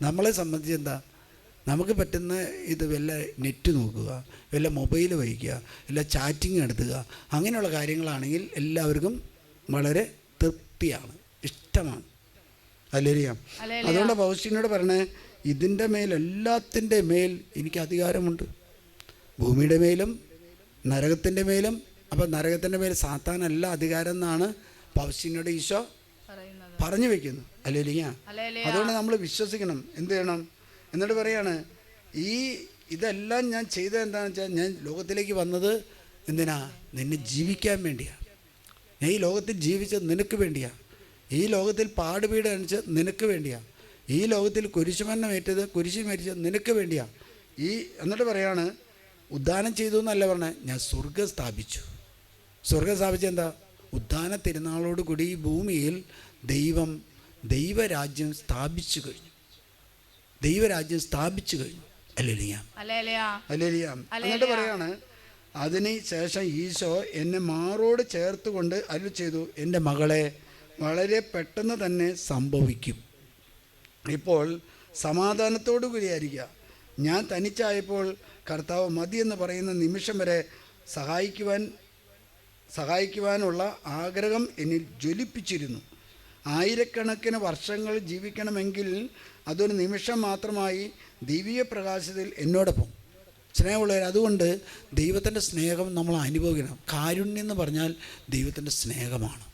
നമ്മളെ സംബന്ധിച്ച് എന്താ, നമുക്ക് പറ്റുന്ന ഇത് വല്ല നെറ്റ് നോക്കുക, വല്ല മൊബൈൽ വഹിക്കുക, വല്ല ചാറ്റിങ് നടത്തുക, അങ്ങനെയുള്ള കാര്യങ്ങളാണെങ്കിൽ എല്ലാവർക്കും വളരെ തൃപ്തിയാണ്, ഇഷ്ടമാണ്. അല്ലേ? അതുകൊണ്ട് പൗസ്റ്റിനോട് പറഞ്ഞേ, ഇതിൻ്റെ മേൽ എല്ലാത്തിൻ്റെ മേൽ എനിക്ക് അധികാരമുണ്ട്, ഭൂമിയുടെ മേലും നരകത്തിൻ്റെ മേലും. അപ്പം നരകത്തിൻ്റെ മേൽ സാത്താനല്ല അധികാരം എന്നാണ് പൗസ്റ്റിനോട് ഈശോ പറഞ്ഞു വെക്കുന്നു. അല്ലേ? അതുകൊണ്ട് നമ്മൾ വിശ്വസിക്കണം. എന്ത് ചെയ്യണം? എന്നിട്ട് പറയാണ്, ഇതെല്ലാം ഞാൻ ചെയ്തത് എന്താണെന്ന് വെച്ചാൽ, ഞാൻ ലോകത്തിലേക്ക് വന്നത് എന്തിനാ? നിന്നെ ജീവിക്കാൻ വേണ്ടിയാണ്. ഞാൻ ഈ ലോകത്തിൽ ജീവിച്ചത് നിനക്ക് വേണ്ടിയാണ്. ഈ ലോകത്തിൽ പാടുപീട് അണിച്ചത് നിനക്ക് വേണ്ടിയാണ്. ഈ ലോകത്തിൽ കുരിശുമരണമേറ്റത്, കുരിശിൽ മരിച്ചത് നിനക്ക് വേണ്ടിയാണ്. എന്നിട്ട് പറയാണ്, ഉദ്ധാനം ചെയ്തു എന്നല്ല പറഞ്ഞത്, ഞാൻ സ്വർഗം സ്ഥാപിച്ചു. സ്വർഗം സ്ഥാപിച്ചത് എന്താ? ഉദ്ധാന തിരുനാളോടുകൂടി ഈ ഭൂമിയിൽ ദൈവരാജ്യം സ്ഥാപിച്ചു കഴിഞ്ഞു. ദൈവരാജ്യം സ്ഥാപിച്ചു കഴിഞ്ഞു. അല്ലേലിയാ. എന്നിട്ട് പറയാണ്, അതിന് ശേഷം ഈശോ എന്നെ മാറോട് ചേർത്തുകൊണ്ട് അരുളി ചെയ്തു, എൻ്റെ മകളെ, വളരെ പെട്ടെന്ന് തന്നെ സംഭവിക്കും. ഇപ്പോൾ സമാധാനത്തോടു കൂടിയായിരിക്കുക. ഞാൻ തനിച്ചായപ്പോൾ കർത്താവ് മതിയെന്ന് പറയുന്ന നിമിഷം വരെ സഹായിക്കുവാനുള്ള ആഗ്രഹം എന്നിൽ ജ്വലിപ്പിച്ചിരുന്നു. ആയിരക്കണക്കിന് വർഷങ്ങൾ ജീവിക്കണമെങ്കിൽ അതൊരു നിമിഷം മാത്രമായി ദൈവീയ പ്രകാശത്തിൽ എന്നോടൊപ്പം. സ്നേഹമുള്ളവർ, അതുകൊണ്ട് ദൈവത്തിൻ്റെ സ്നേഹം നമ്മൾ അനുഭവിക്കണം. കാരുണ്യം എന്ന് പറഞ്ഞാൽ ദൈവത്തിൻ്റെ സ്നേഹമാണ്.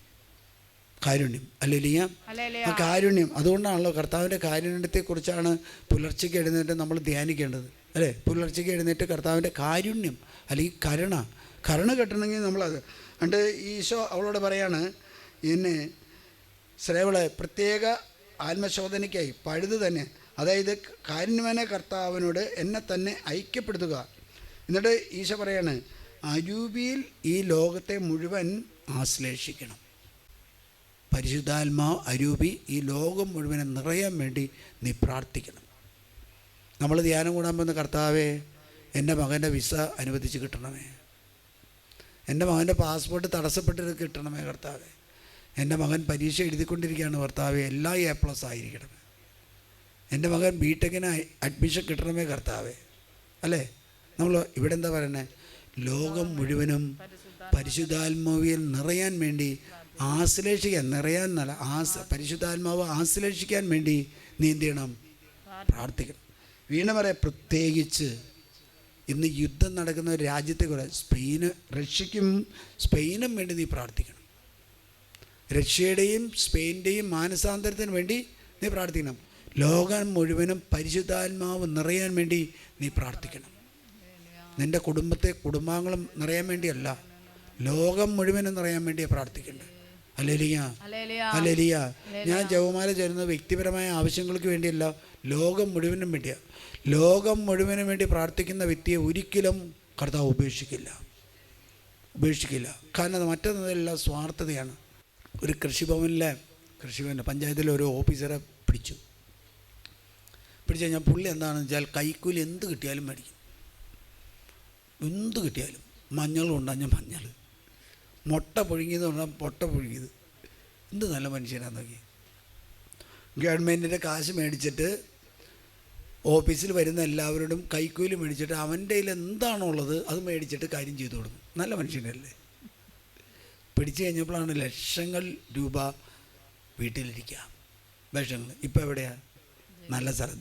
കാരുണ്യം. അല്ലേ? ആ കാരുണ്യം. അതുകൊണ്ടാണല്ലോ കർത്താവിൻ്റെ കാരുണ്യത്തെക്കുറിച്ചാണ് പുലർച്ചയ്ക്ക് എഴുന്നേറ്റ് നമ്മൾ ധ്യാനിക്കേണ്ടത്. അല്ലേ? പുലർച്ചയ്ക്ക് എഴുന്നേറ്റ് കർത്താവിൻ്റെ കാരുണ്യം അല്ലെങ്കിൽ കരുണ കിട്ടണമെങ്കിൽ നമ്മളത്. എന്നിട്ട് ഈശോ അവളോട് പറയാണ്, എന്നെ സ്നേഹമുള്ള പ്രത്യേക ആത്മശോധനയ്ക്കായി പഴുത് തന്നെ, അതായത് കാരുണ്യവാന കർത്താവിനോട് എന്നെ തന്നെ ഐക്യപ്പെടുത്തുക. എന്നിട്ട് ഈശോ പറയാണ്, അരൂപിയിൽ ഈ ലോകത്തെ മുഴുവൻ ആശ്ലേഷിക്കണം. പരിശുദ്ധാത്മാവ് അരൂപി ഈ ലോകം മുഴുവനെ നിറയാൻ വേണ്ടി നീ പ്രാർത്ഥിക്കണം. നമ്മൾ ധ്യാനം കൂടാൻ പോകുന്ന, കർത്താവേ എൻ്റെ മകൻ്റെ വിസ അനുവദിച്ച് കിട്ടണമേ, എൻ്റെ മകൻ്റെ പാസ്പോർട്ട് തടസ്സപ്പെട്ടിട്ട് കിട്ടണമേ കർത്താവേ, എൻ്റെ മകൻ പരീക്ഷ എഴുതിക്കൊണ്ടിരിക്കുകയാണ് കർത്താവേ, എല്ലാ A+ ആയിരിക്കണമേ, എൻ്റെ മകൻ B.Tech അഡ്മിഷൻ കിട്ടണമേ കർത്താവേ. അല്ലേ? നമ്മൾ ഇവിടെ എന്താ പറയുന്നത്? ലോകം മുഴുവനും പരിശുദ്ധാത്മാവിൽ നിറയാൻ വേണ്ടി പരിശുദ്ധാത്മാവ് ആശ്ലേഷിക്കാൻ വേണ്ടി നീ എന്ത് ചെയ്യണം? പ്രാർത്ഥിക്കണം. വീണ്ടും പറയാം, പ്രത്യേകിച്ച് ഇന്ന് യുദ്ധം നടക്കുന്ന ഒരു രാജ്യത്തെ കൂടെ റഷ്യക്കും സ്പെയിനും വേണ്ടി നീ പ്രാർത്ഥിക്കണം. റഷ്യയുടെയും സ്പെയിൻ്റെയും മാനസാന്തരത്തിന് വേണ്ടി നീ പ്രാർത്ഥിക്കണം. ലോകം മുഴുവനും പരിശുദ്ധാത്മാവ് നിറയാൻ വേണ്ടി നീ പ്രാർത്ഥിക്കണം. നിൻ്റെ കുടുംബാംഗങ്ങളും നിറയാൻ വേണ്ടിയല്ല, ലോകം മുഴുവനും നിറയാൻ വേണ്ടിയാണ് പ്രാർത്ഥിക്കേണ്ടത്. ഹല്ലേലൂയ. ഞാൻ ജപമാല ചേരുന്നത് വ്യക്തിപരമായ ആവശ്യങ്ങൾക്ക് വേണ്ടിയല്ല, ലോകം മുഴുവനും വേണ്ടിയാണ്. ലോകം മുഴുവനും വേണ്ടി പ്രാർത്ഥിക്കുന്ന വ്യക്തിയെ ഒരിക്കലും കർത്താവ് ഉപേക്ഷിക്കില്ല. കാരണം അത് മറ്റൊന്നതെല്ലാം സ്വാർത്ഥതയാണ്. ഒരു കൃഷിഭവനിലെ പഞ്ചായത്തിലെ ഒരു ഓഫീസറെ പിടിച്ചു കഴിഞ്ഞാൽ പുള്ളി എന്താണെന്ന് വെച്ചാൽ കൈക്കൂലി എന്ത് കിട്ടിയാലും മേടിക്കും. എന്ത് കിട്ടിയാലും. മഞ്ഞൾ കൊണ്ടുവന്നാൽ മഞ്ഞൾ, മുട്ട പുഴുങ്ങിയത് കൊണ്ടാൽ മുട്ട പുഴുങ്ങിയത്, എന്ത് നല്ല മനുഷ്യനാന്ന് നോക്കി. ഗവൺമെൻറ്റിൻ്റെ കാശ് മേടിച്ചിട്ട് ഓഫീസിൽ വരുന്ന എല്ലാവരോടും കൈക്കൂലി മേടിച്ചിട്ട് അവൻ്റെ കയ്യിൽ എന്താണോ ഉള്ളത് അത് മേടിച്ചിട്ട് കാര്യം ചെയ്തു കൊടുക്കും. നല്ല മനുഷ്യനല്ലേ? പിടിച്ചു കഴിഞ്ഞപ്പോഴാണ് ലക്ഷങ്ങൾ രൂപ വീട്ടിലിരിക്കുക, ലക്ഷങ്ങൾ. ഇപ്പം എവിടെയാണ്? നല്ല സ്ഥലം,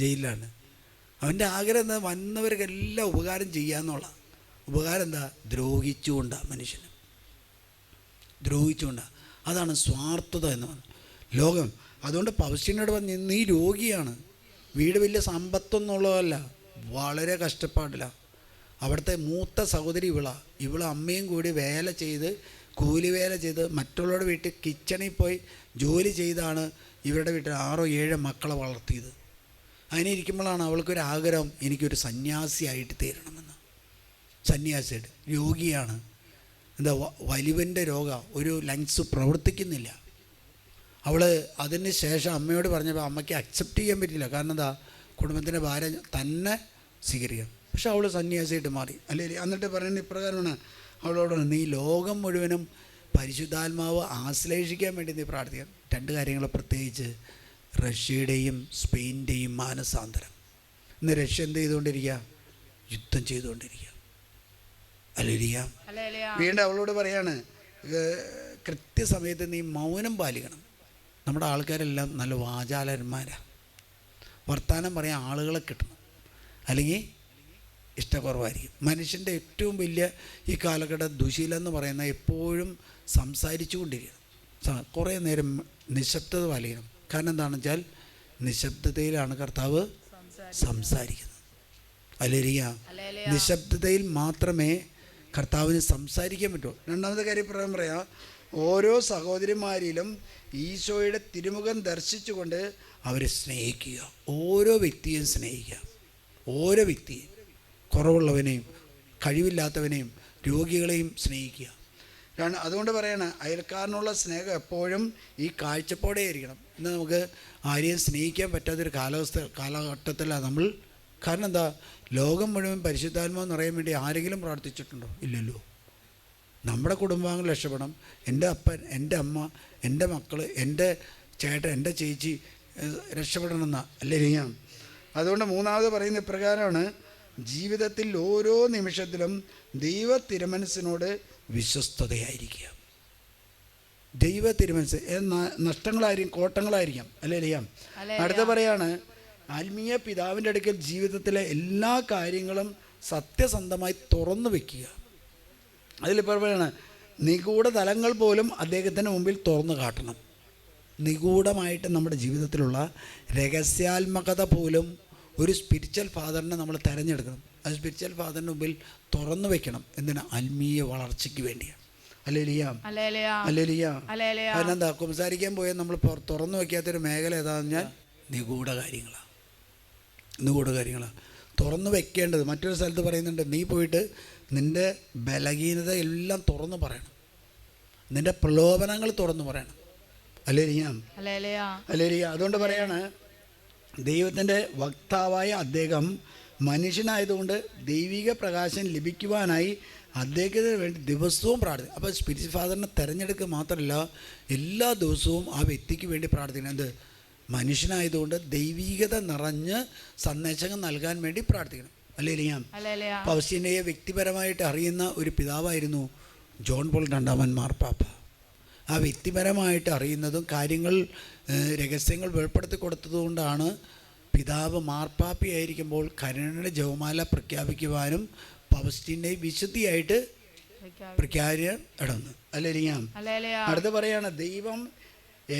ജയിലിലാണ്. അവൻ്റെ ആഗ്രഹം എന്താ? വന്നവർക്കെല്ലാം ഉപകാരം ചെയ്യാന്നുള്ള. ഉപകാരം എന്താ? ദ്രോഹിച്ചുകൊണ്ടാണ്. മനുഷ്യന് ദ്രോഹിച്ചുകൊണ്ടാണ്. അതാണ് സ്വാർത്ഥത എന്ന് പറഞ്ഞത് ലോകം. അതുകൊണ്ട് പൗസ്ത്യനോട് പറഞ്ഞ് നീ രോഗിയാണ്. വീട് വലിയ സമ്പത്തൊന്നുള്ളതല്ല, വളരെ കഷ്ടപ്പാടില്ല. അവിടുത്തെ മൂത്ത സഹോദരി ഇവള് അമ്മയും കൂടി വേല ചെയ്ത്, കൂലി വേല ചെയ്ത് മറ്റുള്ളവരുടെ വീട്ടിൽ കിച്ചണിൽ പോയി ജോലി ചെയ്താണ് ഇവരുടെ വീട്ടിൽ 6-7 മക്കളെ വളർത്തിയത്. അങ്ങനെ ഇരിക്കുമ്പോഴാണ് അവൾക്കൊരാഗ്രഹം, എനിക്കൊരു സന്യാസിയായിട്ട് തീരണമെന്ന്. സന്യാസിയായിട്ട്. രോഗിയാണ്. എന്താ? വലിവിൻ്റെ രോഗം, ഒരു ലങ്സ് പ്രവർത്തിക്കുന്നില്ല. അവൾ അതിന് ശേഷം അമ്മയോട് പറഞ്ഞപ്പോൾ അമ്മയ്ക്ക് അക്സെപ്റ്റ് ചെയ്യാൻ പറ്റില്ല. കാരണം എന്താ? കുടുംബത്തിൻ്റെ ഭാരം തന്നെ സ്വീകരിക്കാം. പക്ഷെ അവൾ സന്യാസിയായിട്ട് മാറി, അല്ലേ? എന്നിട്ട് പറയുന്നത് ഇപ്രകാരമാണ് അവളോട്, നീ ലോകം മുഴുവനും പരിശുദ്ധാത്മാവ് ആശ്ലേഷിക്കാൻ വേണ്ടി നീ പ്രാർത്ഥിക്കാം. 2 കാര്യങ്ങൾ പ്രത്യേകിച്ച്: റഷ്യയുടെയും സ്പെയിൻ്റെയും മാനസാന്തരം. ഇന്ന് റഷ്യ എന്ത് ചെയ്തുകൊണ്ടിരിക്കുക? യുദ്ധം ചെയ്തുകൊണ്ടിരിക്കുക. ഹല്ലേലൂയ. വീണ്ടും അവളോട് പറയാണ്, കൃത്യസമയത്ത് നീ മൗനം പാലിക്കണം. നമ്മുടെ ആൾക്കാരെല്ലാം നല്ല വാചാലന്മാരാണ്. വർത്തമാനം പറയാൻ ആളുകളെ കിട്ടണം, അല്ലെങ്കിൽ ഇഷ്ടക്കുറവായിരിക്കും. മനുഷ്യൻ്റെ ഏറ്റവും വലിയ ഈ കാലഘട്ട ദുശീലമെന്ന് പറയുന്നത് എപ്പോഴും സംസാരിച്ചു കൊണ്ടിരിക്കണം. കുറേ നേരം നിശബ്ദത പാലിക്കണം. കാരണം എന്താണെന്ന് വെച്ചാൽ നിശബ്ദതയിലാണ് കർത്താവ് സംസാരിക്കുന്നത്. ഹല്ലേലൂയ. നിശബ്ദതയിൽ മാത്രമേ കർത്താവിന് സംസാരിക്കാൻ പറ്റുമോ. രണ്ടാമത്തെ കാര്യം പറയാം, ഓരോ സഹോദരിമാരിലും ഈശോയുടെ തിരുമുഖം ദർശിച്ചുകൊണ്ട് അവരെ സ്നേഹിക്കുക. ഓരോ വ്യക്തിയെയും സ്നേഹിക്കുക. ഓരോ വ്യക്തിയെയും, കുറവുള്ളവനെയും കഴിവില്ലാത്തവനെയും രോഗികളെയും സ്നേഹിക്കുക. അതുകൊണ്ട് പറയാണ്, അയൽക്കാരനുള്ള സ്നേഹം എപ്പോഴും ഈ കാഴ്ചപ്പാടേ ആയിരിക്കണം. ഇന്ന് നമുക്ക് ആരെയും സ്നേഹിക്കാൻ പറ്റാത്തൊരു കാലഘട്ടത്തിലാണ് നമ്മൾ. കാരണം എന്താ? ലോകം മുഴുവൻ പരിശുദ്ധാത്മാവെന്ന് പറയാൻ വേണ്ടി ആരെങ്കിലും പ്രാർത്ഥിച്ചിട്ടുണ്ടോ? ഇല്ലല്ലോ. നമ്മുടെ കുടുംബാംഗങ്ങൾ രക്ഷപ്പെടണം. എൻ്റെ അപ്പൻ, എൻ്റെ അമ്മ, എൻ്റെ മക്കൾ, എൻ്റെ ചേട്ടൻ, എൻ്റെ ചേച്ചി രക്ഷപ്പെടണമെന്ന അല്ലേ ഞാൻ. അതുകൊണ്ട് മൂന്നാമത് പറയുന്ന ഇപ്രകാരമാണ്, ജീവിതത്തിൽ ഓരോ നിമിഷത്തിലും ദൈവ തിരുമനസ്സിനോട് വിശ്വസ്തതയായിരിക്കുക. ദൈവ തിരുമനസ് നഷ്ടങ്ങളായിരിക്കും, കോട്ടങ്ങളായിരിക്കാം, അല്ലേ ചെയ്യാം. അടുത്ത പറയാണ്, ആത്മീയ പിതാവിൻ്റെ അടുക്കൽ ജീവിതത്തിലെ എല്ലാ കാര്യങ്ങളും സത്യസന്ധമായി തുറന്നു വയ്ക്കുക. അതിലിപ്പോൾ പറയാണ്, നിഗൂഢ തലങ്ങൾ പോലും അദ്ദേഹത്തിൻ്റെ മുമ്പിൽ തുറന്നു കാട്ടണം. നിഗൂഢമായിട്ട് നമ്മുടെ ജീവിതത്തിലുള്ള രഹസ്യാത്മകത പോലും ഒരു സ്പിരിച്വൽ ഫാദറിനെ നമ്മൾ തിരഞ്ഞെടുക്കണം. അത് സ്പിരിച്വൽ ഫാദറിൻ്റെ മുമ്പിൽ തുറന്നു വെക്കണം. എന്തിനാ? ആത്മീയ വളർച്ചയ്ക്ക് വേണ്ടിയാണ്. ഹല്ലേലൂയ. കാരണം എന്താ? സംസാരിക്കാൻ പോയാൽ നമ്മൾ തുറന്നു വയ്ക്കാത്തൊരു മേഖല ഏതാണെന്ന് പറഞ്ഞാൽ നിഗൂഢ കാര്യങ്ങളാണ്. തുറന്നു വെക്കേണ്ടത്. മറ്റൊരു സ്ഥലത്ത് പറയുന്നുണ്ട്, നീ പോയിട്ട് നിൻ്റെ ബലഹീനത എല്ലാം തുറന്നു പറയണം, നിൻ്റെ പ്രലോഭനങ്ങൾ തുറന്നു പറയണം. ഹല്ലേലൂയ. അതുകൊണ്ട് പറയാണ്, ദൈവത്തിൻ്റെ വക്താവായ അദ്ദേഹം മനുഷ്യനായതുകൊണ്ട് ദൈവിക പ്രകാശം ലഭിക്കുവാനായി അദ്ദേഹത്തിന് വേണ്ടി ദിവസവും പ്രാർത്ഥിക്കും. അപ്പോൾ സ്പിരിച്വൽ ഫാദറിനെ തിരഞ്ഞെടുക്കുക മാത്രമല്ല, എല്ലാ ദിവസവും ആ വ്യക്തിക്ക് വേണ്ടി പ്രാർത്ഥിക്കണം. എന്ത്? മനുഷ്യനായതുകൊണ്ട് ദൈവികത നിറഞ്ഞ് സന്ദേശങ്ങൾ നൽകാൻ വേണ്ടി പ്രാർത്ഥിക്കണം. ഹല്ലേലൂയ. പൗസ്ത്യനെ വ്യക്തിപരമായിട്ട് അറിയുന്ന ഒരു പിതാവായിരുന്നു ജോൺ പോൾ രണ്ടാമൻ മാർപ്പാപ്പ. ആ വ്യക്തിപരമായിട്ട് അറിയുന്നതും കാര്യങ്ങൾ രഹസ്യങ്ങൾ വെളിപ്പെടുത്തി കൊടുത്തതുകൊണ്ടാണ് പിതാവ് മാർപ്പാപ്പയായിരിക്കുമ്പോൾ കരുണയുടെ ജപമാല പ്രഖ്യാപിക്കുവാനും പൗസ്ത്യനെ വിശുദ്ധിയായിട്ട് പ്രഖ്യാപിക്കാൻ ഇടന്നു. ഹല്ലേലൂയ. അടുത്ത് പറയാണ്, ദൈവം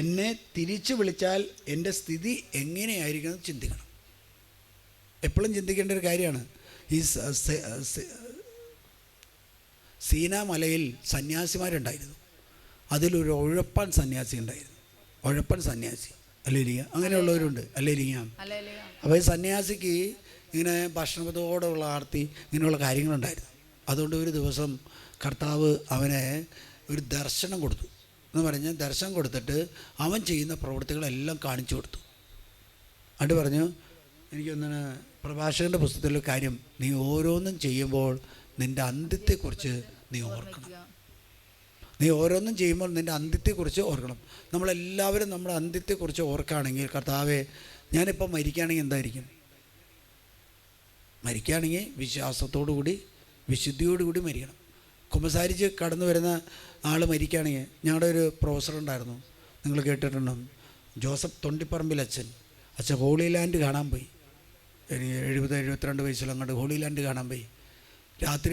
എന്നെ തിരിച്ചു വിളിച്ചാൽ എൻ്റെ സ്ഥിതി എങ്ങനെയായിരിക്കണം ചിന്തിക്കണം. എപ്പോഴും ചിന്തിക്കേണ്ട ഒരു കാര്യമാണ്. ഈ സീനാ മലയിൽ സന്യാസിമാരുണ്ടായിരുന്നു. അതിലൊരു ഉഴപ്പൻ സന്യാസി ഉണ്ടായിരുന്നു. ഉഴപ്പൻ സന്യാസി, ഹല്ലേലൂയ. അങ്ങനെയുള്ളവരുണ്ട്, ഹല്ലേലൂയ. അപ്പോൾ ഈ സന്യാസിക്ക് ഇങ്ങനെ ഭക്ഷണത്തോടുള്ള ആർത്തി, ഇങ്ങനെയുള്ള കാര്യങ്ങളുണ്ടായിരുന്നു. അതുകൊണ്ട് ഒരു ദിവസം കർത്താവ് അവനെ ഒരു ദർശനം കൊടുത്തു. എന്ന് പറഞ്ഞാൽ ദർശനം കൊടുത്തിട്ട് അവൻ ചെയ്യുന്ന പ്രവൃത്തികളെല്ലാം കാണിച്ചു കൊടുത്തു. അത് പറഞ്ഞു, എനിക്കൊന്നാണ് പ്രഭാഷകൻ്റെ പുസ്തകത്തിലുള്ള കാര്യം, നീ ഓരോന്നും ചെയ്യുമ്പോൾ നിൻ്റെ അന്ത്യത്തെക്കുറിച്ച് നീ ഓർക്കണം. നീ ഓരോന്നും ചെയ്യുമ്പോൾ നിൻ്റെ അന്ത്യത്തെക്കുറിച്ച് ഓർക്കണം. നമ്മളെല്ലാവരും നമ്മുടെ അന്ത്യത്തെക്കുറിച്ച് ഓർക്കുകയാണെങ്കിൽ, കർത്താവേ ഞാനിപ്പോൾ മരിക്കുകയാണെങ്കിൽ എന്തായിരിക്കും? മരിക്കുകയാണെങ്കിൽ വിശ്വാസത്തോടു കൂടി വിശുദ്ധിയോടുകൂടി മരിക്കണം. കുമ്പസാരിച്ച് കടന്നു വരുന്ന ആൾ മരിക്കുകയാണെങ്കിൽ, ഞങ്ങളുടെ ഒരു പ്രൊഫസർ ഉണ്ടായിരുന്നു, നിങ്ങൾ കേട്ടിട്ടുണ്ടോ, ജോസഫ് തൊണ്ടിപ്പറമ്പിൽ അച്ഛൻ ഹോളി ലാൻഡ് കാണാൻ പോയി. 70-72 വയസ്സിലങ്ങോട്ട് ഹോളി ലാൻഡ് കാണാൻ പോയി. രാത്രി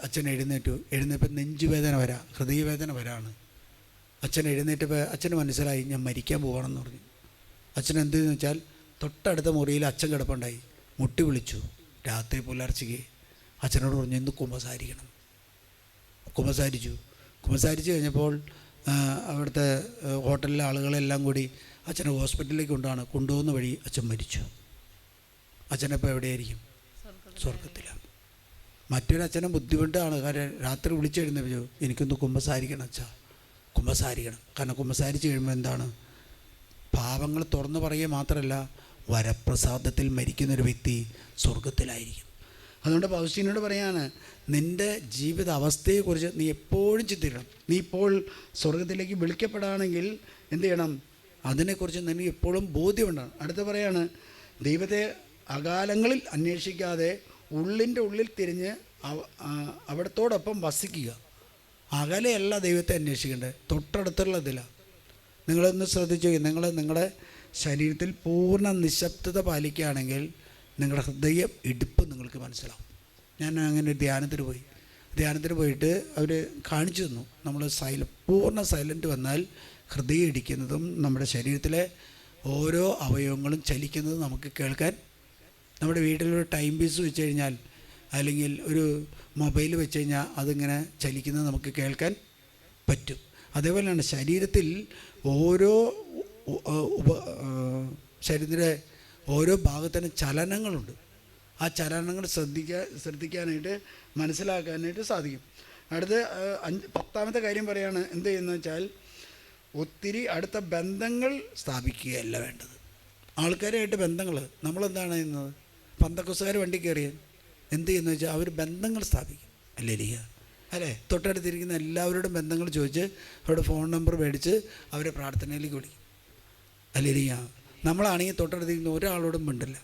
അച്ഛൻ എഴുന്നേറ്റപ്പോൾ നെഞ്ചുവേദന വരാം, ഹൃദയവേദന വരാണ്. അച്ഛൻ എഴുന്നേറ്റപ്പോൾ അച്ഛന് മനസ്സിലായി ഞാൻ മരിക്കാൻ പോകണമെന്ന് പറഞ്ഞു. അച്ഛൻ എന്തെന്ന് വെച്ചാൽ തൊട്ടടുത്ത മുറിയിൽ അച്ഛൻ കിടപ്പുണ്ടായി. മുട്ടി വിളിച്ചു രാത്രി പുലർച്ചയ്ക്ക്. അച്ഛനോട് പറഞ്ഞു ഇന്ന് കുമ്പസാരിക്കണം. കുമ്പസാരിച്ച് കഴിഞ്ഞപ്പോൾ അവിടുത്തെ ഹോട്ടലിലെ ആളുകളെല്ലാം കൂടി അച്ഛനെ ഹോസ്പിറ്റലിലേക്ക് കൊണ്ടുപോകുന്ന വഴി അച്ഛൻ മരിച്ചു. അച്ഛനപ്പോൾ എവിടെയായിരിക്കും? സ്വർഗത്തിലാണ്. മറ്റൊരച്ഛനെ ബുദ്ധിമുട്ടാണ്. കാരണം രാത്രി വിളിച്ചെഴുന്നേപ്പിച്ചു എനിക്കൊന്ന് കുമ്പസാരിക്കണം അച്ഛാ, കുമ്പസാരിക്കണം. കാരണം കുമ്പസാരിച്ച് കഴിയുമ്പോൾ എന്താണ്? പാപങ്ങൾ തുറന്നു പറയുക മാത്രമല്ല, വരപ്രസാദത്തിൽ മരിക്കുന്നൊരു വ്യക്തി സ്വർഗത്തിലായിരിക്കും. അതുകൊണ്ട് പൗസ്തീനോട് പറയാണ്, നിൻ്റെ ജീവിത അവസ്ഥയെക്കുറിച്ച് നീ എപ്പോഴും ചിന്തിക്കണം. നീ ഇപ്പോൾ സ്വർഗത്തിലേക്ക് വിളിക്കപ്പെടുകയാണെങ്കിൽ എന്ത് ചെയ്യണം? അതിനെക്കുറിച്ച് നിനക്ക് എപ്പോഴും ബോധ്യമുണ്ടാകും. അടുത്ത പറയാണ്, ദൈവത്തെ അകാലങ്ങളിൽ അന്വേഷിക്കാതെ ഉള്ളിൻ്റെ ഉള്ളിൽ തിരിഞ്ഞ് അവിടത്തോടൊപ്പം വസിക്കുക. അകലെയല്ല ദൈവത്തെ അന്വേഷിക്കേണ്ടത്, തൊട്ടടുത്തുള്ളതിലാണ്. നിങ്ങളൊന്ന് ശ്രദ്ധിച്ചു, നിങ്ങളുടെ ശരീരത്തിൽ പൂർണ്ണ നിശബ്ദത പാലിക്കുകയാണെങ്കിൽ നിങ്ങളുടെ ഹൃദയം ഇടുപ്പ് നിങ്ങൾക്ക് മനസ്സിലാവും. ഞാൻ അങ്ങനെ ധ്യാനത്തിന് പോയിട്ട് അവർ കാണിച്ചു തന്നു. നമ്മൾ പൂർണ്ണ സൈലൻറ്റ് വന്നാൽ ഹൃദയം ഇടിക്കുന്നതും നമ്മുടെ ശരീരത്തിലെ ഓരോ അവയവങ്ങളും ചലിക്കുന്നതും നമുക്ക് കേൾക്കാൻ. നമ്മുടെ വീട്ടിലൊരു ടൈം പീസ് വെച്ച് കഴിഞ്ഞാൽ, അല്ലെങ്കിൽ ഒരു മൊബൈൽ വെച്ച് കഴിഞ്ഞാൽ അതിങ്ങനെ ചലിക്കുന്നത് നമുക്ക് കേൾക്കാൻ പറ്റും. അതേപോലെയാണ് ശരീരത്തിൽ ശരീരത്തിൻ്റെ ഓരോ ഭാഗത്തിനും ചലനങ്ങളുണ്ട്. ആ ചലനങ്ങൾ ശ്രദ്ധിക്കാനായിട്ട് മനസ്സിലാക്കാനായിട്ട് സാധിക്കും. അടുത്ത് 10ാമത്തെ കാര്യം പറയാണ്, എന്ത് ചെയ്യുന്നത് വെച്ചാൽ ഒത്തിരി അടുത്ത ബന്ധങ്ങൾ സ്ഥാപിക്കുകയല്ല വേണ്ടത്. ആൾക്കാരായിട്ട് ബന്ധങ്ങൾ, നമ്മളെന്താണ് ചെയ്യുന്നത്? പന്തക്കോസുകാർ വണ്ടി കയറിയാൽ എന്ത് ചെയ്യുന്നത് വെച്ചാൽ അവർ ബന്ധങ്ങൾ സ്ഥാപിക്കും. അല്ലേ? തൊട്ടടുത്തിരിക്കുന്ന എല്ലാവരോടും ബന്ധങ്ങൾ ചോദിച്ച് അവരുടെ ഫോൺ നമ്പർ മേടിച്ച് അവരെ പ്രാർത്ഥനയിലേക്ക് വിളിക്കും. നമ്മളാണെങ്കിൽ തൊട്ടടുത്തിരിക്കുന്ന ഒരാളോടും മിണ്ടില്ല.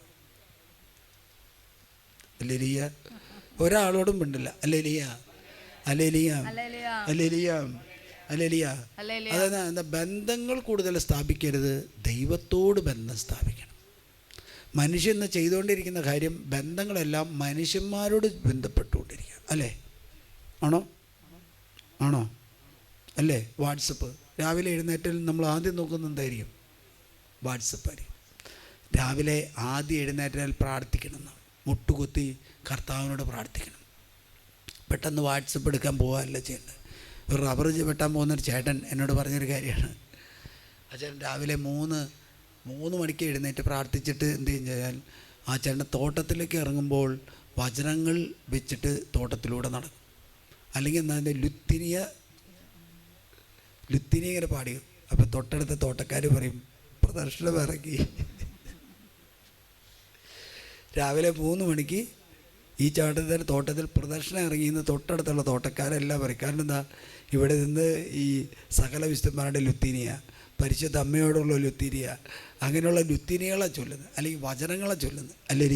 ഒരാളോടും മിണ്ടില്ല. അതായത് എന്താ? ബന്ധങ്ങൾ കൂടുതൽ സ്ഥാപിക്കരുത്, ദൈവത്തോട് ബന്ധം സ്ഥാപിക്കണം. മനുഷ്യൻ ഇന്ന് ചെയ്തുകൊണ്ടിരിക്കുന്ന കാര്യം ബന്ധങ്ങളെല്ലാം മനുഷ്യന്മാരോട് ബന്ധപ്പെട്ടുകൊണ്ടിരിക്കുക. അല്ലേ? ആണോ അല്ലേ? വാട്സപ്പ്. രാവിലെ എഴുന്നേറ്റാൽ നമ്മൾ ആദ്യം നോക്കുന്നത് എന്തായിരിക്കും? വാട്സപ്പ് ആയിരിക്കും. രാവിലെ ആദ്യം എഴുന്നേറ്റാൽ പ്രാർത്ഥിക്കണം, മുട്ടുകുത്തി കർത്താവിനോട് പ്രാർത്ഥിക്കണം. പെട്ടെന്ന് വാട്സപ്പ് എടുക്കാൻ പോകാനല്ല ചെയ്യേണ്ടത്. ഒരു റബ്ബർ വെട്ടാൻ പോകുന്നൊരു ചേട്ടൻ എന്നോട് പറഞ്ഞൊരു കാര്യമാണ്. ആ ചേട്ടൻ രാവിലെ 3 മണിക്ക് എഴുന്നേറ്റ് പ്രാർത്ഥിച്ചിട്ട് എന്ത് ചെയ്താൽ ആ ചേട്ടൻ തോട്ടത്തിലേക്ക് ഇറങ്ങുമ്പോൾ വചനങ്ങൾ വെച്ചിട്ട് തോട്ടത്തിലൂടെ നടക്കും. അല്ലെങ്കിൽ എന്താ ലുത്തിനിയ ഇങ്ങനെ പാടി. അപ്പോൾ തൊട്ടടുത്ത തോട്ടക്കാർ പറയും പ്രദർശനം ഇറങ്ങി. രാവിലെ 3 മണിക്ക് ഈ ചാട്ടത്തിൻ്റെ തോട്ടത്തിൽ പ്രദർശനം ഇറങ്ങിയെന്ന് തൊട്ടടുത്തുള്ള തോട്ടക്കാരെല്ലാം പറയും. കാരണം എന്താ? ഇവിടെ നിന്ന് ഈ സകല വിശുദ്ധന്മാരുടെ ലുത്തീനിയ, പരിശുദ്ധ അമ്മയോടുള്ള ലുത്തീനിയ, അങ്ങനെയുള്ള ലുത്തീനികളെ ചൊല്ലുന്നത്, അല്ലെങ്കിൽ വചനങ്ങളെ ചൊല്ലുന്നത്. അല്ലേ?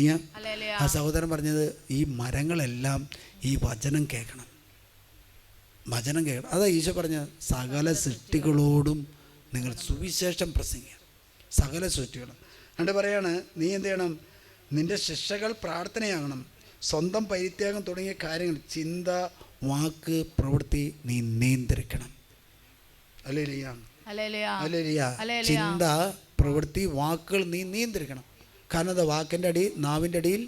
ആ സഹോദരൻ പറഞ്ഞത് ഈ മരങ്ങളെല്ലാം ഈ വചനം കേൾക്കണം. അതാ ഈശോ പറഞ്ഞ സകല സൃഷ്ടികളോടും നിങ്ങൾ സുവിശേഷം പ്രസംഗിക്കണം. സകല സൃഷ്ടികളും. എന്നിട്ട് പറയാണ്, നീ എന്ത് ചെയ്യണം? നിൻ്റെ ശിക്ഷകൾ പ്രാർത്ഥനയാകണം. സ്വന്തം പരിത്യാഗം തുടങ്ങിയ കാര്യങ്ങൾ, ചിന്ത, വാക്ക്, പ്രവൃത്തി നീ നിയന്ത്രിക്കണം. ചിന്ത, പ്രവൃത്തി, വാക്കുകൾ നീ നിയന്ത്രിക്കണം. കാരണം എന്താ? വാക്കിൻ്റെ അടിയിൽ, നാവിൻ്റെ അടിയിൽ